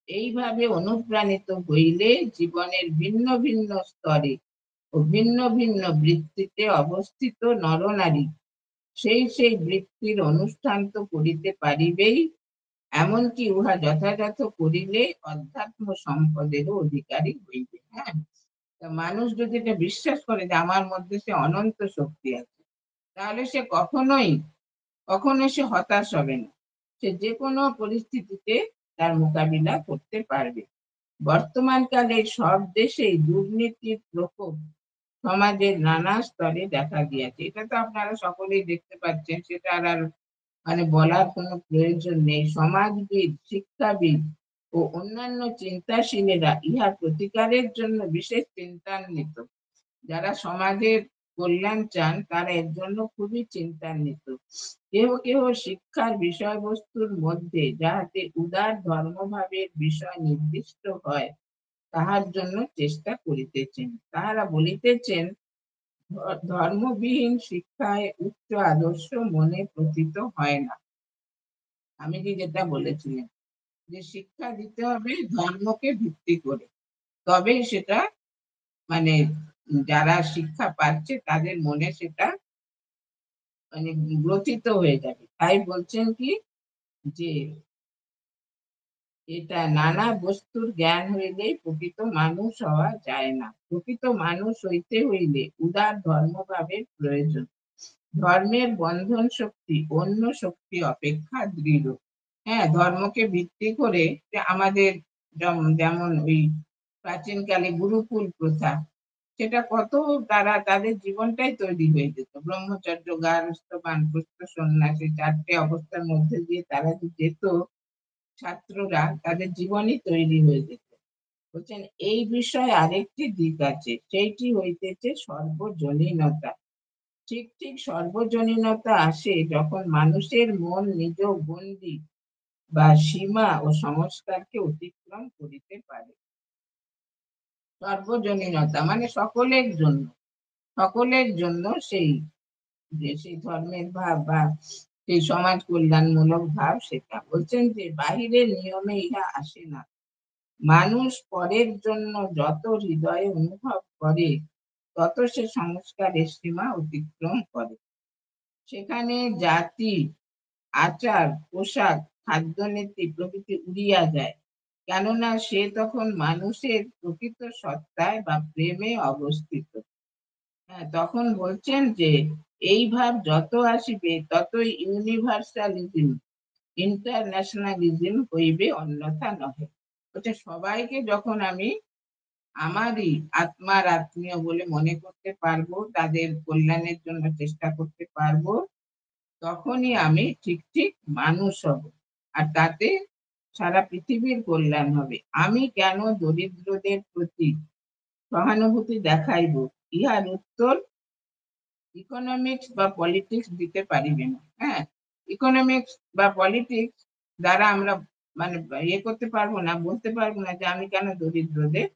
Speaker 1: এইভাবে অনুপ্রাণিত হইলে জীবনের ভিন্ন ভিন্ন স্তরে ও ভিন্ন ভিন্ন বৃত্তিতে অবস্থিত নরনারী সেই সেই বৃত্তির অনুষ্ঠান তো করিতে পারিবেই, এমনকি উহা যথাযথ করিলে অধ্যাত্ম সম্পদেরও অধিকারী হইবে। হ্যাঁ, মানুষ যদি এটা বিশ্বাস করে যে আমার মধ্যে সে অনন্ত শক্তি আছে, তাহলে সে কখনোই সে হতাশ হবে না। সে যে কোনো পরিস্থিতিতে তার মোকাবিলা করতে পারবে। বর্তমান কালে সব দেশেই দুর্নীতির প্রকোপ সমাজের নানা স্তরে দেখা গিয়েছে। এটা তো আপনারা সকলেই দেখতে পাচ্ছেন, সেটা আর মানে বলার কোনো প্রয়োজন নেই। সমাজবিদ, শিক্ষাবিদ ও অন্যান্য চিন্তাশীলেরা ইহা প্রতিকারের জন্য বিশেষ চিন্তান্বিত। যারা সমাজের কল্যাণ চান তারা এর জন্য খুবই চিন্তান্বিত। কেহ কেহ শিক্ষার বিষয়বস্তুর মধ্যে যাহাতে উদার ধর্মভাবের বিষয় নির্দিষ্ট হয়, তাহার জন্য চেষ্টা করিতেছেন। তাহারা বলিতেছেন ধর্মবিহীন শিক্ষায় উচ্চ আদর্শ মনে প্রতীত হয় না। আমি কি যেটা বলেছিলাম যে শিক্ষা দিতে হবে ধর্মকে ভিত্তি করে, তবেই সেটা মানে যারা শিক্ষা পাচ্ছে তাদের মনে সেটা মানে গ্রথিত হয়ে যাবে। তাই বলছেন কি যে এটা নানা বস্তুর জ্ঞান হইলেই প্রকৃত মানুষ হওয়া যায় না। প্রকৃত মানুষ হইতে হইলে উদার ধর্মভাবের প্রয়োজন। ধর্মের বন্ধন শক্তি অন্য শক্তি অপেক্ষা দৃঢ়। হ্যাঁ, ধর্মকে ভিত্তি করে যে আমাদের যেমন ওই প্রাচীনকালে গুরুকুল প্রথা, সেটা কত তারা তাদের জীবনটাই তৈরি হয়ে যেত। ব্রহ্মচর্য, গার্হস্থ্য, বানপ্রস্থ, সন্ন্যাসী চারটে অবস্থার মধ্যে দিয়ে তারা যে যেত, ছাত্ররা তাদের জীবনই তৈরি হয়ে যেত। বলছেন এই বিষয়ে আরেকটি দিক আছে, সেইটি হইতেছে সর্বজনীনতা। ঠিক ঠিক সর্বজনীনতা আসে যখন মানুষের মন নিজ গণ্ডি বা সীমা ও সংস্কারকে অতিক্রম করিতে পারে। সর্বজনীনতা মানে সকলের জন্য সেই যে সেই ধর্মের ভাব বা সেই সমাজ কল্যাণমূলক ভাব, সেটা বলছেন যে বাহিরের নিয়মে ইহা আসে না। মানুষ পরের জন্য যত হৃদয়ে অনুভব করে, তত সে সংস্কারের সীমা অতিক্রম করে। সেখানে জাতি, আচার, পোশাক, খাদ্যনীতি প্রভৃতি উড়িয়া যায়। কেননা সে তখন মানুষের প্রকৃত সত্তায় বা প্রেমে অবস্থিত। হ্যাঁ, তখন বলছেন যে এই ভাব যত আসিবে ততই ইউনিভার্সালিজম ইন্টারন্যাশনালিজম হইবে, অন্যথা নহে। বলছে সবাইকে যখন আমি আমারই আত্মার আত্মীয় বলে মনে করতে পারবো, তাদের কল্যাণের জন্য চেষ্টা করতে পারবো, তখনই আমি ঠিক ঠিক মানুষ হব, আর তাতে সারা পৃথিবীর কল্যাণ হবে। আমি কেন দরিদ্রদের প্রতি সহানুভূতি দেখাইব, ইহার উত্তর ইকোনমিক্স বা পলিটিক্স দিতে পারিবে না। হ্যাঁ, ইকোনমিক্স বা পলিটিক্স দ্বারা আমরা মানে ইয়ে করতে পারবো না, বলতে পারবো না যে আমি কেন দরিদ্রদের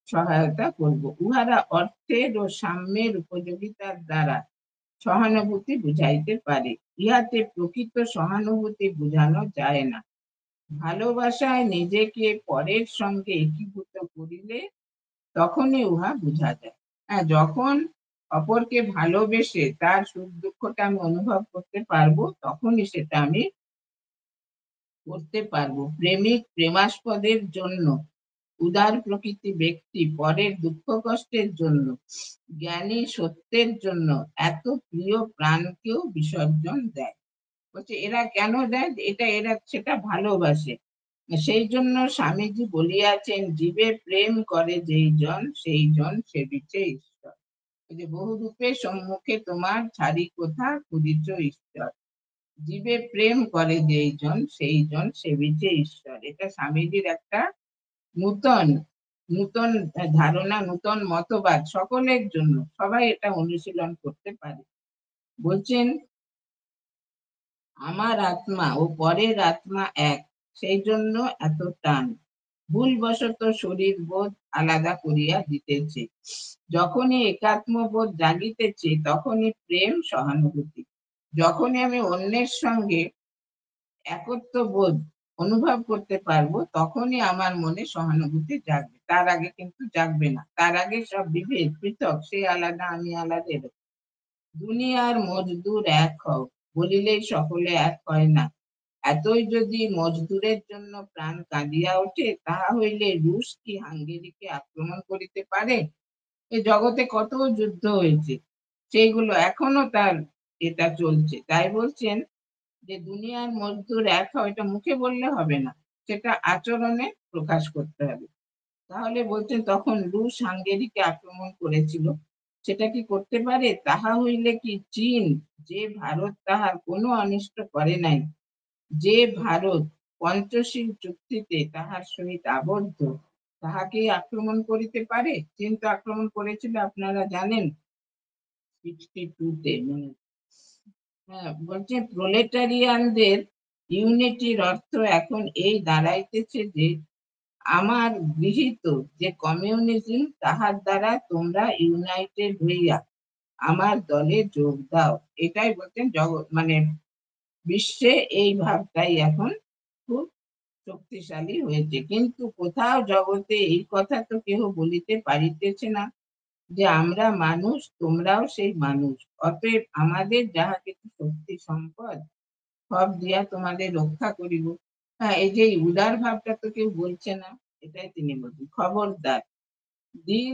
Speaker 1: সহায়তা করব। উহারা অর্থের ও সাম্যের উপযোগিতার দ্বারা সহানুভূতি বুঝাইতে পারে, ইহাতে প্রকৃত সহানুভূতি বুঝানো যায় না। ভালোবাসায় নিজেকে পরের সঙ্গে একীভূত করিলে তখনই উহা বুঝা যায়। হ্যাঁ, যখন অপরকে ভালোবেসে তার সুখ দুঃখটা আমি অনুভব করতে পারবো, তখনই সেটা আমি করতে পারবো। প্রেমিক প্রেমাস্পদের জন্য, উদার প্রকৃতি ব্যক্তি পরের দুঃখ কষ্টের জন্য, জ্ঞানী সত্যের জন্য এত প্রিয় প্রাণকেও বিসর্জন দেয়। বলছে এরা কেন দেয়, এটা এরা সেটা ভালোবাসে। সেই জন্য স্বামীজি বলিয়াছেন, জীবে প্রেম করে যেই জন সেই জন সেবিছে ঈশ্বর। এই যে বহু রূপে সম্মুখে তোমার ছাড়ি কোথা খুঁজিছ ঈশ্বর, জীবে প্রেম করে যেই জন সেই জন সেবিছে ঈশ্বর। এটা স্বামীজির একটা নূতন নূতন ধারণা, নূতন মতবাদ, সকলের জন্য, সবাই এটা অনুশীলন করতে পারে। বলছেন আমার আত্মা ও পরের আত্মা এক, সেই জন্য এত টান, ভুলবশত শরীর বোধ আলাদা করিয়া দিতেছে। যখনই একাত্ম বোধ জাগিতেছে তখনই প্রেম সহানুভূতি। যখনই আমি অন্যের সঙ্গে একত্ব বোধ অনুভব করতে পারবো, তখনই আমার মনে সহানুভূতি জাগবে, তার আগে কিন্তু জাগবে না। তার আগে সব বিভেদ, পৃথক, সে আলাদা আমি আলাদা এরকম। দুনিয়ার মজদুর এক হও বলিলেই সকলে এক হয় না। এতই যদি মজদুরের জন্য প্রাণ কাঁদিয়া ওঠে, তাহা হইলে রুশ কি হাঙ্গেরিকে আক্রমণ করিতে পারে? এই জগতে কত যুদ্ধ হয়েছে, সেইগুলো এখনো তার এটা চলছে। তাই বলছেন যে দুনিয়ার মজদুর এক হও, এটা মুখে বললে হবে না, সেটা আচরণে প্রকাশ করতে হবে। তাহলে বলছেন তখন রুশ হাঙ্গেরিকে আক্রমণ করেছিল, সেটা কি করতে পারে? তাহা হইলে কি চীন, যে ভারত তাহার কোনো অনিষ্ট করে নাই, যে ভারত পঞ্চশীল চুক্তিতে তাহার সহিত আবদ্ধ, তাহাকে আক্রমণ করিতে পারে? চীন তো আক্রমণ করেছিল, আপনারা জানেন, 62-তে। হ্যাঁ, বলছে প্রলেটারিয়ানদের ইউনিটির অর্থ এখন এই দাঁড়াইতেছে যে আমার গৃহীত যে কমিউনিজম, তাহার দ্বারা তোমরা ইউনাইটেড হইয়া আমার দলে যোগ দাও। এটাই বলছেন জগৎ মানে বিশ্বে এই ভাবটাই এখন খুব শক্তিশালী হয়েছে। কিন্তু কোথাও জগতে এই কথা তো কেহ বলিতে পারিতেছে না যে আমরা মানুষ, তোমরাও সেই মানুষ, অতএব আমাদের যাহা কিছু শক্তি সম্পদ সব দিয়া তোমাদের রক্ষা করিব। হ্যাঁ, এই যে উদার ভাবটা তো কেউ বলছে না, এটাই তিনি বলছেন। খবরদার, দিন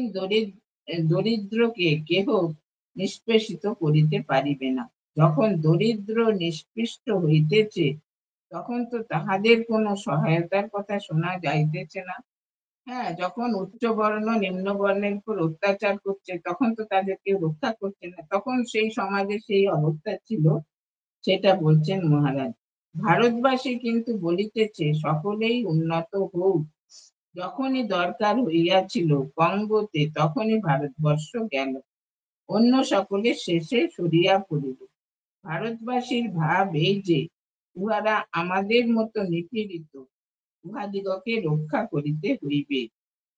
Speaker 1: দরিদ্রকে কেহ নিষ্পেষিত করিতে পারিবে না। যখন দরিদ্র নিষ্পৃষ্ট হইতেছে, তখন তো তাহাদের কোনো সহায়তার কথা শোনা যাইতেছে না। হ্যাঁ, যখন উচ্চ বর্ণ নিম্ন বর্ণের উপর অত্যাচার করছে, তখন তো তাদের কেউ রক্ষা করছে না। তখন সেই সমাজে সেই অবস্থা ছিল, সেটা বলছেন মহারাজ। ভারতবাসী কিন্তু বলিতেছে সকলেই উন্নত হোক। যখনই দরকার হইয়াছিল কঙ্গোতে, তখনই ভারতবর্ষ গেল, অন্য সকলে শেষে সরিয়া পড়িল। ভারতবাসীর ভাব এই যে উহারা আমাদের মতো নিপীড়িত, উহাদিগকে রক্ষা করিতে হইবে।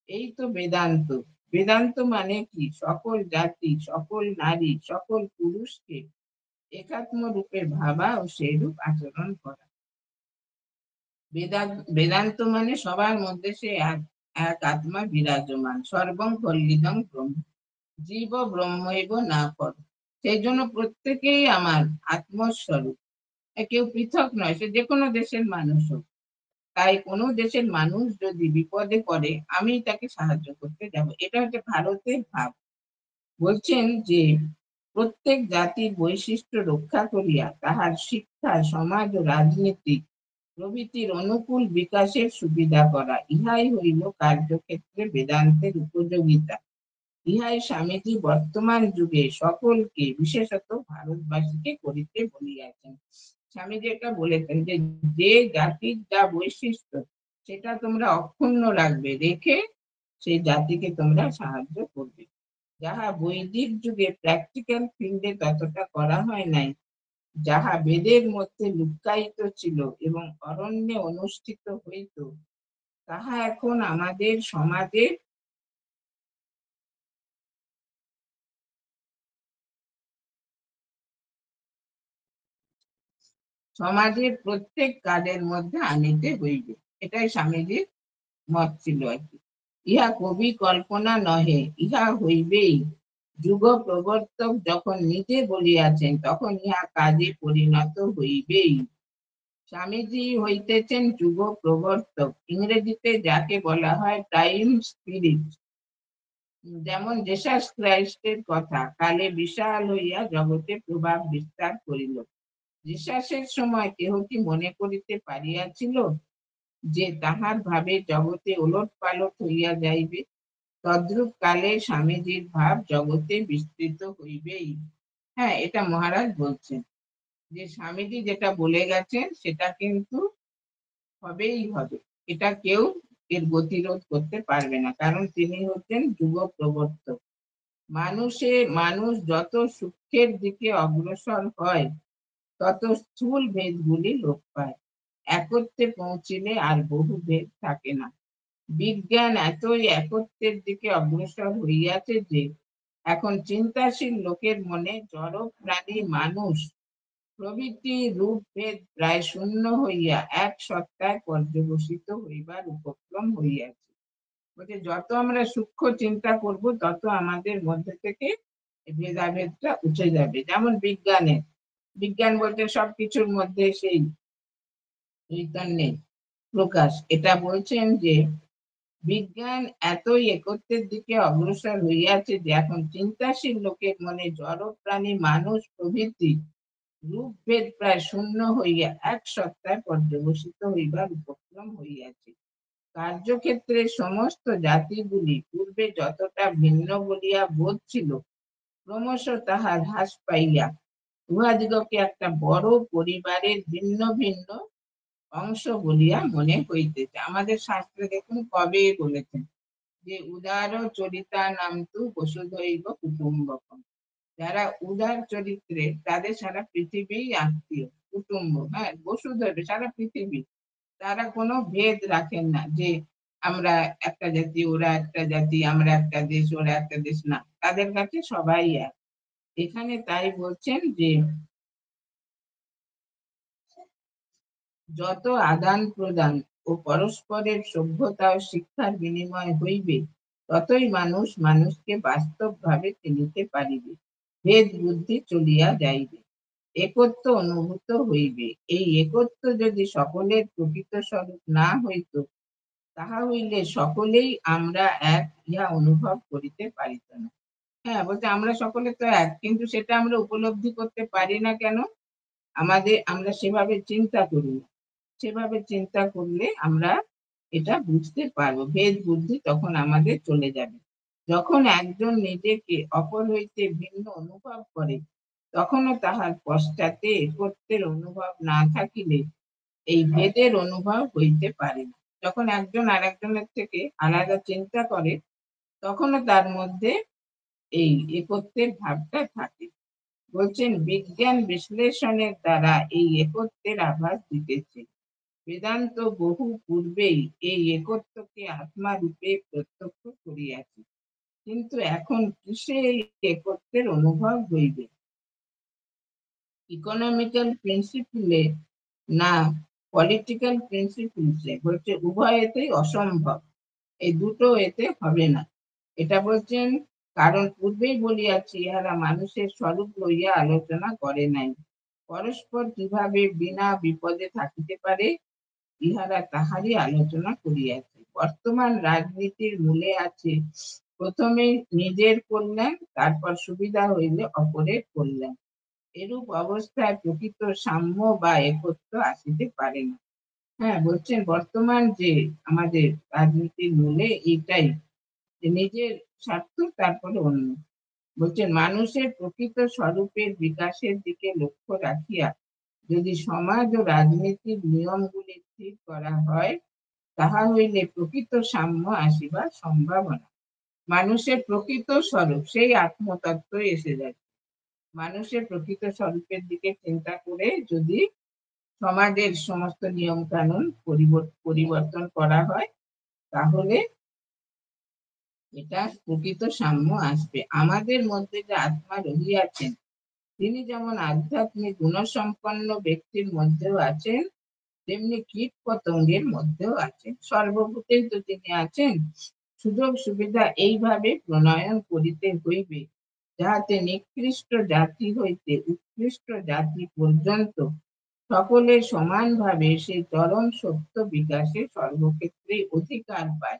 Speaker 1: এই তো বেদান্ত। বেদান্ত মানে কি? সকল জাতি, সকল নারী, সকল পুরুষকে একাত্ম রূপে ভাবা ও সেইরূপ আচরণ করা। বেদান্ত মানে সবার মধ্যে সে এক এক আত্মা বিরাজমান, সর্বং কল্লিদং ব্রহ্ম, জীব ব্রহ্মৈব না পর। সেই জন্য প্রত্যেকেই আমার আত্মস্বরূপ, কেউ পৃথক নয়, সে যে কোনো দেশের মানুষ হোক। তাই কোনো দেশের মানুষ যদি বিপদে পড়ে আমি তাকে সাহায্য করতে যাব। এটা হচ্ছে ভারতের ভাব। বলছেন যে প্রত্যেক জাতির বৈশিষ্ট্য রক্ষা করিয়া তাহার শিক্ষা, সমাজ ও রাজনীতি প্রভৃতির অনুকূল বিকাশের সুবিধা করা, ইহাই হইল কার্যক্ষেত্রে বেদান্তের উপযোগিতা। ইহাই স্বামীজি বর্তমান যুগে সকলকে, বিশেষত ভারতবাসীকে করিতে বলিয়াছেন। স্বামীজি এটা বলেছেন যে যে জাতির যা বৈশিষ্ট্য সেটা তোমরা অক্ষুণ্ণ রাখবে, রেখে সেই জাতিকে তোমরা সাহায্য করবে। যাহা বৈদিক যুগে প্র্যাকটিক্যাল ফিল্ডে ততটা করা হয় নাই, যাহা বেদের মধ্যে লুক্কায়িত ছিল এবং অরণ্যে অনুষ্ঠিত হইত, তাহা এখন আমাদের সমাজের প্রত্যেক কাজের মধ্যে আনিতে হইবে। এটাই স্বামীজির মত ছিল আর কি। ইহা কবি কল্পনা নহে, ইহা হইবেই। যুগ প্রবর্তক যখন নিজে বলিয়াছেন তখন ইহা কাজে পরিণত হইবেই। স্বামীজি হইতেছেন যুগ প্রবর্তক, ইংরেজিতে যাকে বলা হয় টাইম স্পিরিট। যেমন জেসাস খ্রাইস্টের কথা, কালে বিশাল হইয়া জগতে প্রভাব বিস্তার করিল। জেসাসের সময় কেহ কি মনে করিতে পারিয়াছিল যে তাহার ভাবে জগতে ওলট পালট হইয়া যাইবে? তদ্রূপ কালে স্বামীজির ভাব জগতে বিস্তৃত হইবেই। হ্যাঁ, এটা মহারাজ বলছেন যে স্বামীজি যেটা বলে গেছেন সেটা কিন্তু হবেই হবে। এটা কেউ এর গতিরোধ করতে পারবে না, কারণ তিনি হচ্ছেন যুগ প্রবর্তক। মানুষ যত সূক্ষ্মের দিকে অগ্রসর হয় তত স্থূল ভেদগুলি লোপ পায়। একত্রে পৌঁছিলে আর বহু ভেদ থাকে না। বিজ্ঞান এতই একত্বের দিকে অগ্রসর হইয়াছে যে এখন চিন্তাশীল লোকের মনে জড় প্রাণী মানুষ প্রভৃতি রূপভেদ প্রায় শূন্য হইয়া এক সত্তায় পর্যবসিত হইবার উপক্রম হইয়াছে। বলছে যত আমরা সূক্ষ্ম চিন্তা করব তত আমাদের মধ্যে থেকে ভেদাভেদটা উঠে যাবে। যেমন বিজ্ঞান বলতে সবকিছুর মধ্যে সেই চৈতন্যের প্রকাশ। এটা বলছেন যে বিজ্ঞান এতই একত্বের দিকে অগ্রসর হইয়াছে যে এখন চিন্তাশীল লোকের মনে জড় প্রাণী মানুষ প্রভৃতি রূপভেদ প্রায় শূন্য হইয়া এক সত্তায় পর্যবসিত হইবার উপক্রম হইয়াছে। কার্যক্ষেত্রে সমস্ত জাতিগুলি পূর্বে যতটা ভিন্ন বলিয়া বোধ ছিল, ক্রমশ তাহা হ্রাস পাইয়া উহাদিগকে একটা বড় পরিবারের ভিন্ন ভিন্ন অংশ বলিয়া মনে হইতেছে। আমাদের শাস্ত্রে দেখুন কবে বলেছেন যে উদার চরিতা নামতু বসুধৈব কুটুম্বকম। যারা উদার চরিত্রে তাদের সারা পৃথিবী আত্মীয়, কুটুম্ব, হ্যাঁ, বসুধৈব সারা পৃথিবী। তারা কোনো ভেদ রাখেন না যে আমরা একটা জাতি, ওরা একটা জাতি, আমরা একটা দেশ, ওরা একটা দেশ, না, তাদের কাছে সবাই এক। এখানে তাই বলছেন যে যত আদান প্রদান ও পরস্পরের সভ্যতা ও শিক্ষার বিনিময় হইবে ততই মানুষ মানুষকে বাস্তবভাবে চিনিতে পারিবে, ভেদ বুদ্ধি চলিয়া যাইবে, একত্ব অনুভূত হইবে। এই একত্ব যদি সকলের প্রকৃত স্বরূপ না হইত তাহা হইলে সকলেই আমরা এক ইহা অনুভব করিতে পারিত না। হ্যাঁ, বলতে আমরা সকলে তো এক, কিন্তু সেটা আমরা উপলব্ধি করতে পারি না কেন? আমরা সেভাবে চিন্তা করি না। সেভাবে চিন্তা করলে আমরা এটা বুঝতে পারবো, ভেদ বুদ্ধি তখন আমাদের চলে যাবে। যখন একজন নিজেকে অপর হইতে ভিন্ন অনুভব করে তখনও তাহার পশ্চাতে একত্বের অনুভব না থাকিলে এই ভেদের অনুভব হইতে পারে না। যখন একজন আরেকজনের থেকে আলাদা চিন্তা করে তখনও তার মধ্যে এই একত্বের ভাবটা থাকে। বলছেন বিজ্ঞান বিশ্লেষণের দ্বারা এই একত্বের আভাস দিতেছে। বেদান্ত বহু পূর্বেই এই একত্বকে আত্মা রূপে প্রত্যক্ষ করিয়াছে, কিন্তু এখন কিসে এই একত্বের অনুভব হইবে? ইকোনমিক্যাল প্রিন্সিপলে না পলিটিক্যাল প্রিন্সিপলসে? বলছে উভয়েতেই অসম্ভব, এই দুটো এতে হবে না। এটা বলছেন কারণ পূর্বেই বলিয়াছি ইহারা মানুষের স্বরূপ লইয়া আলোচনা করে নাই। পরস্পর কিভাবে বিনা বিপদে থাকিতে পারে ইহারা তাহারই আলোচনা করিয়াছে। বর্তমান রাজনীতির মূলে আছে প্রথমে নিজের কল্যাণ, তারপর সুবিধা হইলে অপরের কল্যাণ। এরূপ অবস্থায় প্রকৃত সাম্য বা একত্র আসিতে পারে না। হ্যাঁ, বলছেন বর্তমান যে আমাদের রাজনীতির মূলে এইটাই, যে নিজের স্বার্থ তারপরে অন্য। বলছেন মানুষের প্রকৃত স্বরূপের বিকাশের দিকে লক্ষ্য রাখিয়া যদি সমাজ ও রাজনীতির নিয়মগুলি ঠিক করা হয়, তাহা হইলে প্রকৃত সাম্য আসিবার সম্ভাবনা। মানুষের প্রকৃত স্বরূপ সেই আত্মতত্ত্ব এসে যাচ্ছে। মানুষের প্রকৃত স্বরূপের দিকে চিন্তা করে যদি সমাজের সমস্ত নিয়ম কানুন পরিবর্তন করা হয়, তাহলে এটা প্রকৃত সাম্য আসবে। আমাদের মধ্যে যে আত্মা রহিয়াছেন, তিনি যেমন আধ্যাত্মিক গুণসম্পন্ন ব্যক্তির মধ্যেও আছেন, তেমনি কীট পতঙ্গের মধ্যেও আছেন। সর্বভূতেই তো তিনি আছেন। সুযোগ সুবিধা এইভাবে প্রণয়ন করিতে হইবে, যাহাতে নিকৃষ্ট জাতি হইতে উৎকৃষ্ট জাতি পর্যন্ত সকলে সমানভাবে সেই চরম সত্য বিকাশে সর্বক্ষেত্রে অধিকার পায়।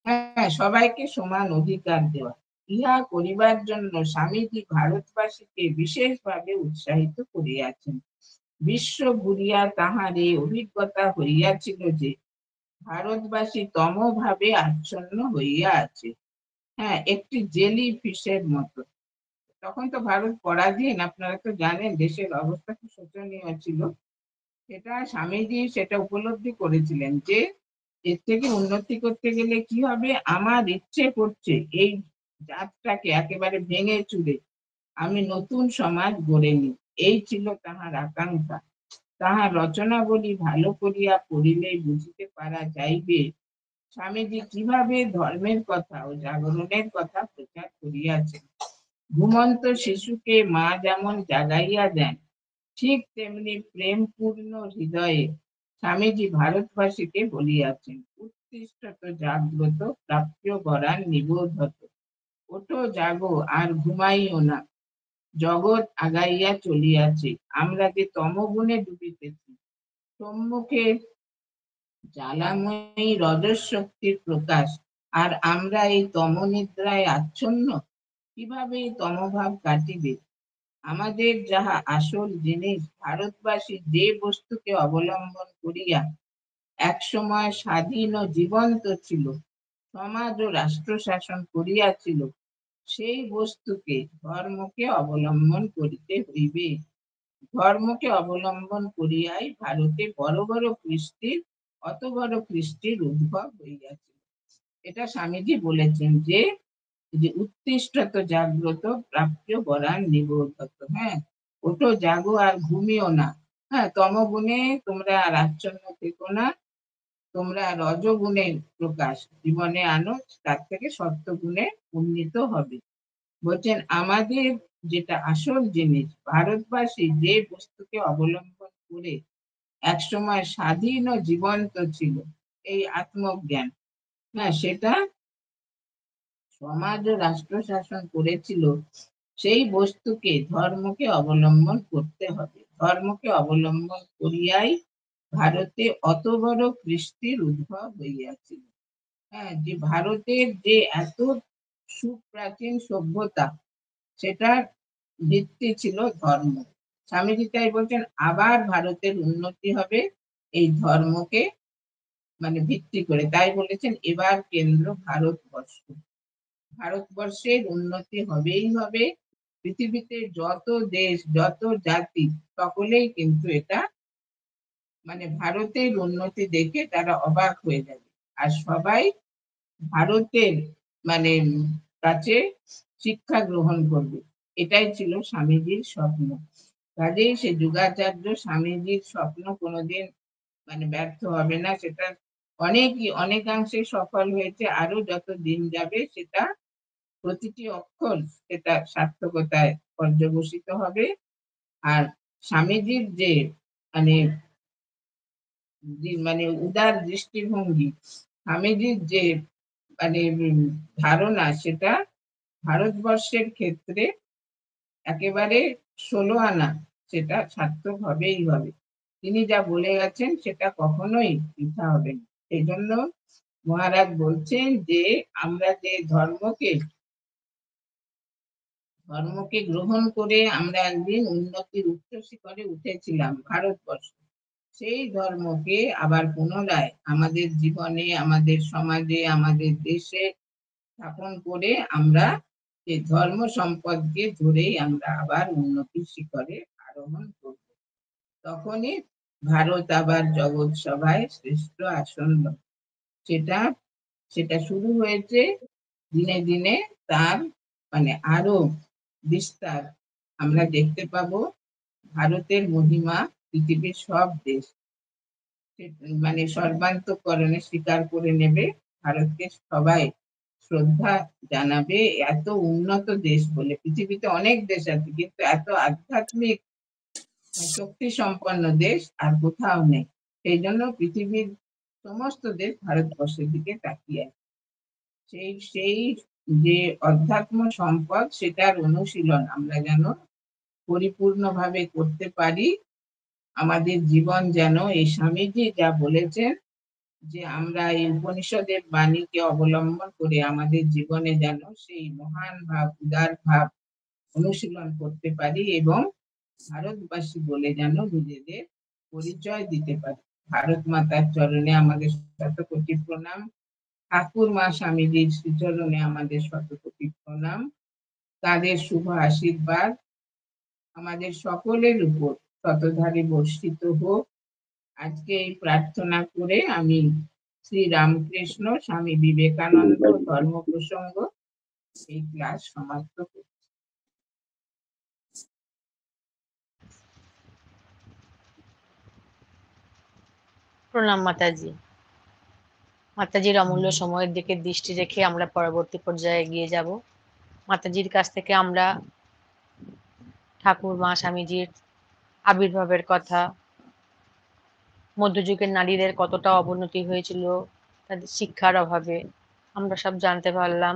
Speaker 1: হ্যাঁ, সবাইকে সমান অধিকার দেওয়া। ইহা করিবার জন্য স্বামীজি ভারতবাসীকে বিশেষভাবে উৎসাহিত করিয়াছেন। বিশ্ব ঘুরিয়া তাহার এই অভিজ্ঞতা হইয়াছিল যে ভারতবাসী তমভাবে আচ্ছন্ন হইয়া আছে। হ্যাঁ, একটি জেলি ফিশের মতো। তখন তো ভারত পরাধীন, আপনারা তো জানেন, দেশের অবস্থা খুব শোচনীয় ছিল। সেটা উপলব্ধি করেছিলেন যে এর থেকে উন্নতি করতে গেলে কি হবে, আমার ইচ্ছে করছে এই জাতটাকে একেবারে ভেঙে চুরে আমি নতুন সমাজ গড়ে নিই। এই ছিল তাহার আকাঙ্ক্ষা। তাহার রচনাবলী ভালো করিয়া পড়িলেই বুঝিতে পারা যাইবে স্বামীজি কিভাবে ধর্মের কথা ও জাগরণের কথা প্রচার করিয়াছেন। ঘুমন্ত শিশুকে মা যেমন জাগাইয়া দেন, ঠিক তেমনি প্রেমপূর্ণ হৃদয়ে স্বামীজি ভারতবাসীকে বলিয়াছেন, উত্তিষ্ঠত জাগ্রত প্রাপ্য বরান নিবোধত। ওঠো, জাগো, আর ঘুমাইও না। জগৎ আগাইয়া চলিয়াছে, আমরা যে তমগুণে ডুবিতেছি। সম্মুখে জ্বালাময়ী রজস শক্তির প্রকাশ, আর আমরা এই তমনিদ্রায় আচ্ছন্ন। কিভাবে এই তমভাব কাটিবে? আমাদের যাহা আসল জিনিস, ভারতবাসী যে বস্তুকে অবলম্বন করিয়া একসময় স্বাধীন ও জীবন্ত ছিল, সমাজ ও রাষ্ট্র শাসন করিয়াছিল, সেই বস্তুকে ধর্মকে অবলম্বন করিতে হইবে। ধর্মকে অবলম্বন করিয়াই ভারতে বড় বড় কৃষ্টির, অত বড় কৃষ্টির উদ্ভব হইয়াছে। এটা স্বামীজি বলেছেন যে উত্তিষ্ঠত জাগ্রত প্রাপ্য বরান নিবোধত। হ্যাঁ, ওঠো, জাগো, আর ঘুমিও না। হ্যাঁ, তমগুণে তোমরা আর আচ্ছন্ন থেকো না। তোমরা রজগুণের প্রকাশ জীবনে আনো, তার থেকে সত্যগুণে উন্নীত হবে। বলছেন আমাদের যেটা আসল জিনিস, ভারতবাসী যে বস্তুকে অবলম্বন করে একসময় স্বাধীন ও জীবন্ত ছিল, এই আত্মজ্ঞান, হ্যাঁ, সেটা সমাজ ও রাষ্ট্র শাসন করেছিল, সেই বস্তুকে ধর্মকে অবলম্বন করতে হবে। ধর্মকে অবলম্বন করিয়াই ভারতে অত বড় কৃষ্টির উদ্ভব হইয়াছিল। হ্যাঁ, যে ভারতের যে এত সুপ্রাচীন সভ্যতা, সেটার ভিত্তি ছিল ধর্ম। স্বামীজি তাই বলছেন আবার ভারতের উন্নতি হবে এই ধর্মকে ভিত্তি করে। তাই বলেছেন এবার কেন্দ্র ভারতবর্ষ। ভারতবর্ষের উন্নতি হবেই হবে। পৃথিবীতে যত দেশ, যত জাতি, সকলেই কিন্তু এটা ভারতের উন্নতি দেখে তারা অবাক হয়ে যাবে। আর সবাই ভারতের মানে কাছে শিক্ষা গ্রহণ করবে। এটাই ছিল স্বামীজির স্বপ্ন। কাজেই সে যুগাচার্য স্বামীজির স্বপ্ন কোনোদিন ব্যর্থ হবে না। সেটা অনেকাংশে সফল হয়েছে। আরো যত দিন যাবে সেটা প্রতিটি অক্ষর সেটা সার্থকতায় পর্যবসিত হবে। আর স্বামীজির যে মানে উদার দৃষ্টিভঙ্গি, স্বামীজির যে ধারণা, সেটা ভারতবর্ষের ক্ষেত্রে একেবারে 16 আনা, সেটা সার্থক হবেই হবে। তিনি যা বলে গেছেন সেটা কখনোই বৃথা হবে না। এই জন্য মহারাজ বলছেন যে আমরা যে ধর্মকে গ্রহণ করে আমরা একদিন উন্নতির উচ্চ শিখরে উঠেছিলাম ভারতবর্ষ, সেই ধর্মকে আবার পুনরায় আমাদের জীবনে, আমাদের সমাজে, আমাদের দেশে স্থাপন করে আমরা এই ধর্ম সম্পদকে ধরেই আমরা আবার উন্নতির শিখরে আরোহণ করব। তখনই ভারত আবার জগৎ সভায় শ্রেষ্ঠ আসন্ন। সেটা সেটা শুরু হয়েছে, দিনে দিনে তার আরো বিস্তার আমরা দেখতে পাবো। ভারতের মহিমা পৃথিবীর সব দেশ সর্বান্তঃকরণে স্বীকার করে নেবে, ভারতকে সবাই শ্রদ্ধা জানাবে। এত উন্নত দেশ বলে, পৃথিবীতে অনেক দেশ আছে কিন্তু এত আধ্যাত্মিক শক্তি সম্পন্ন দেশ আর কোথাও নেই। সেই জন্য পৃথিবীর সমস্ত দেশ ভারতবর্ষের দিকে তাকিয়ে আছে। সেই যে অধ্যাত্ম সম্পদ, সেটার অনুশীলন আমরা যেন পরিপূর্ণভাবে করতে পারি। আমাদের জীবন যেন এই স্বামীজি যা বলেছেন যে আমরা এই উপনিষদের বাণীকে অবলম্বন করে আমাদের জীবনে যেন সেই মহান ভাব, উদার ভাব অনুশীলন করতে পারি এবং ভারতবাসী বলে যেন নিজেদের পরিচয় দিতে পারি। ভারত মাতার চরণে আমাদের শতকোটি প্রণাম, ঠাকুর মা স্বামীজির শ্রীচরণে আমাদের শতকোটি প্রণাম। তাদের শুভ আশীর্বাদ আমাদের সকলের উপর শতধারে বর্ষিত হোক। আজকে এই প্রার্থনা করে আমি শ্রী রামকৃষ্ণ স্বামী বিবেকানন্দ ধর্ম প্রসঙ্গ এই ক্লাস সমাপ্ত করছি।
Speaker 2: প্রণাম মাতাজি। মাতাজির অমূল্য সময়ের দিকে দৃষ্টি রেখে আমরা পরবর্তী পর্যায়ে এগিয়ে যাব। মাতাজির কাছ থেকে আমরা ঠাকুর মা স্বামীজির আবির্ভাবের কথা, মধ্যযুগের নারীদের কতটা অবনতি হয়েছিল তাদের শিক্ষার অভাবে, আমরা সব জানতে পারলাম।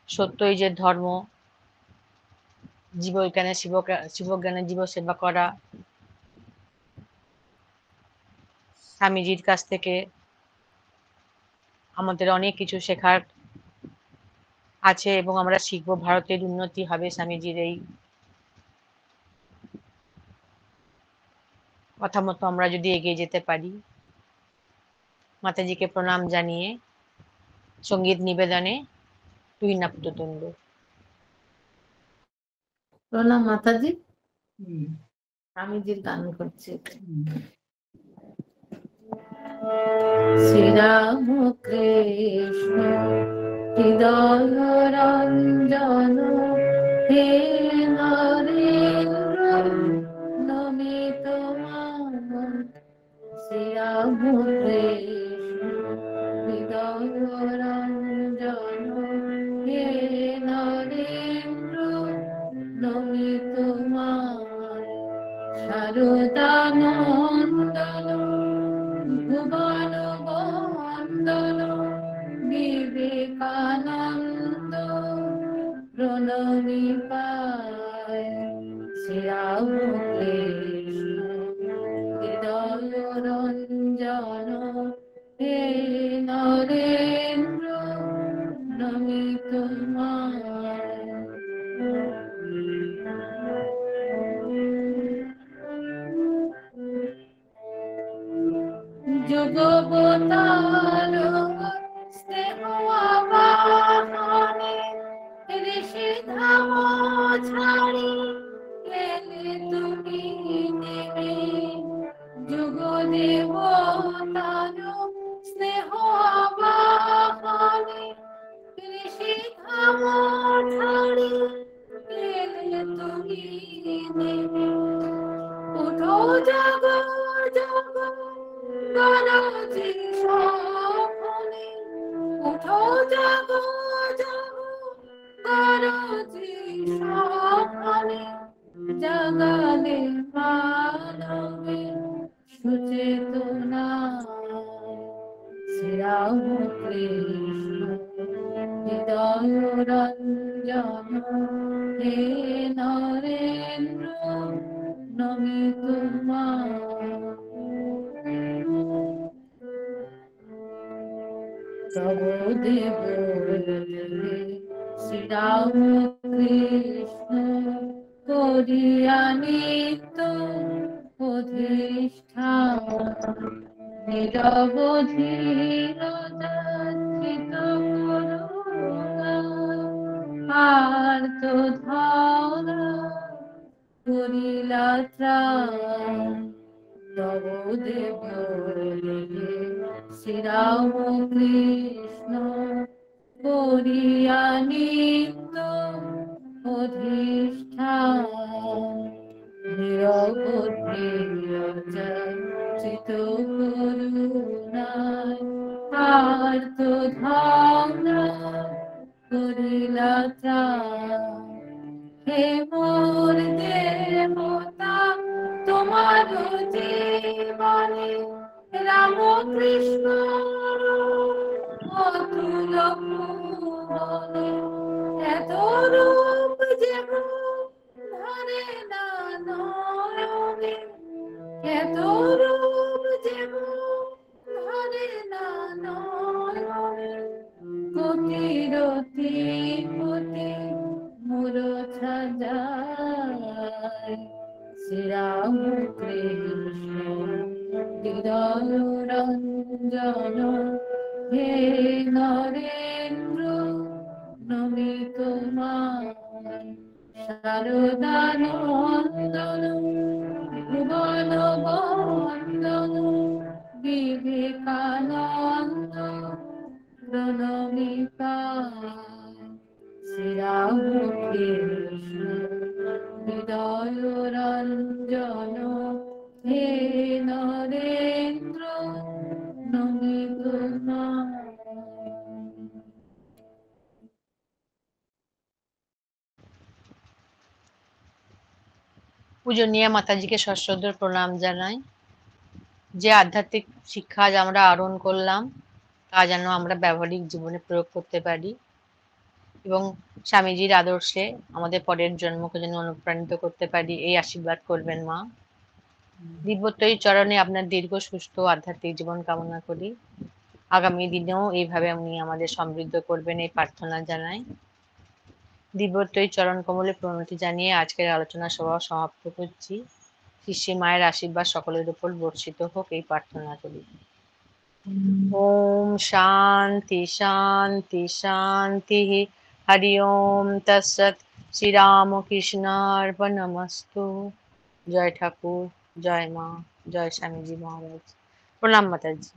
Speaker 2: সত্যই যে ধর্ম, জীবজ্ঞানে শিবজ্ঞানে জীব সেবা করা, স্বামীজির কাছ থেকে আমাদের অনেক কিছু শেখার আছে এবং আমরা শিখবো। ভারতের উন্নতি হবে স্বামীজির এই কথা মতো আমরা যদি এগিয়ে যেতে পারি। মাতাজিকে প্রণাম জানিয়ে সঙ্গীত নিবেদনে তুই না পুততুণ্ড।
Speaker 3: প্রণাম মাতাজি। স্বামীজির গান করছি। শ্রীরাম কৃষ্ণ হৃদয় রঞ্জন হে নরেন্দ্র নমিত শ্রীরাম কৃষ্ণ হৃদয় রঞ্জন হে নরেন্দ্র নমিত শারদানন্দন ভুবন বন্দন বিবেকানন্দ প্রণমী পায় শ্রীরাম কৃষ্ণ হৃদয় রঞ্জন হে নরেন্দ্র নমিত যুগবতার স্নেহ আবাহনে ঋষি ধাম ছাড়ি এলে তুমি নেমে। যুগ দেবতার স্নেহ আবাহনে ঋষি ধাম ছাড়ি এলে তুমি নেমে। উঠো জাগ জাগ গরজি সপনে, উঠো জাগ জাগ গরজি সপনে। জাগালে মানবে সুচেতনা শ্রীরাম কৃষ্ণ হৃদয় রঞ্জন হে নরেন্দ্র নমিত তব দেব শ্রীরাম কৃষ্ণ করিয়া নিত্য অধিষ্ঠান নিরবধি রচিত করুণা আর্ত ধারা করিলা ত্রাণ তব দেব শ্রীরাম কৃষ্ণ করিয়া নিত্য অধিষ্ঠান নিরবধি চিত করুণায় আর্ত ধারা করিলা ত্রাণ হে মোর দেবতা তোমার জীবনে রাম কৃষ্ণ অতুল ভুবনে এত রূপ যেন ধরে না নয়নে এত রূপ যেন ধরে না নয়নে কোটি রতি কোটি মূর্ছা যায় শ্রীরাম কৃষ্ণ হৃদয় রঞ্জন হে নরেন্দ্র নমিত তোমায় শারদানন্দন ভুবন বন্দন বিবেকানন্দ প্রণমি পায় শ্রীরাম কৃষ্ণ হৃদয় রঞ্জন হে নরেন্দ্র নমিত তোমায়।
Speaker 2: পূজনীয় মাতাজিকে সশ্রদ্ধ প্রণাম জানাই। যে আধ্যাত্মিক শিক্ষা আজ আমরা আহরণ করলাম তা যেন আমরা ব্যবহারিক জীবনে প্রয়োগ করতে পারি এবং স্বামীজির আদর্শে আমাদের পরের জন্মকে যেন অনুপ্রাণিত করতে পারি, এই আশীর্বাদ করবেন মা। দিব্যত্রয়ী চরণে আপনার দীর্ঘ সুস্থ আধ্যাত্মিক জীবন কামনা করি। আগামী দিনেও এইভাবে উনি আমাদের সমৃদ্ধ করবেন এই প্রার্থনা জানাই। দিব্যত্রয়ী চরণ কমলে প্রণতি জানিয়ে আজকের আলোচনা সভা সমাপ্ত করছি। শিষ্যী মায়ের আশীর্বাদ সকলের উপর বর্ষিত হোক এই প্রার্থনা করি। ওম শান্তি শান্তি শান্তি। হরি ওম তৎসৎ। শ্রীরামকৃষ্ণার্পণমস্তু। জয় ঠাকুর, জয় মা, জয় স্বামীজি মহারাজ। প্রণাম মাতাজি।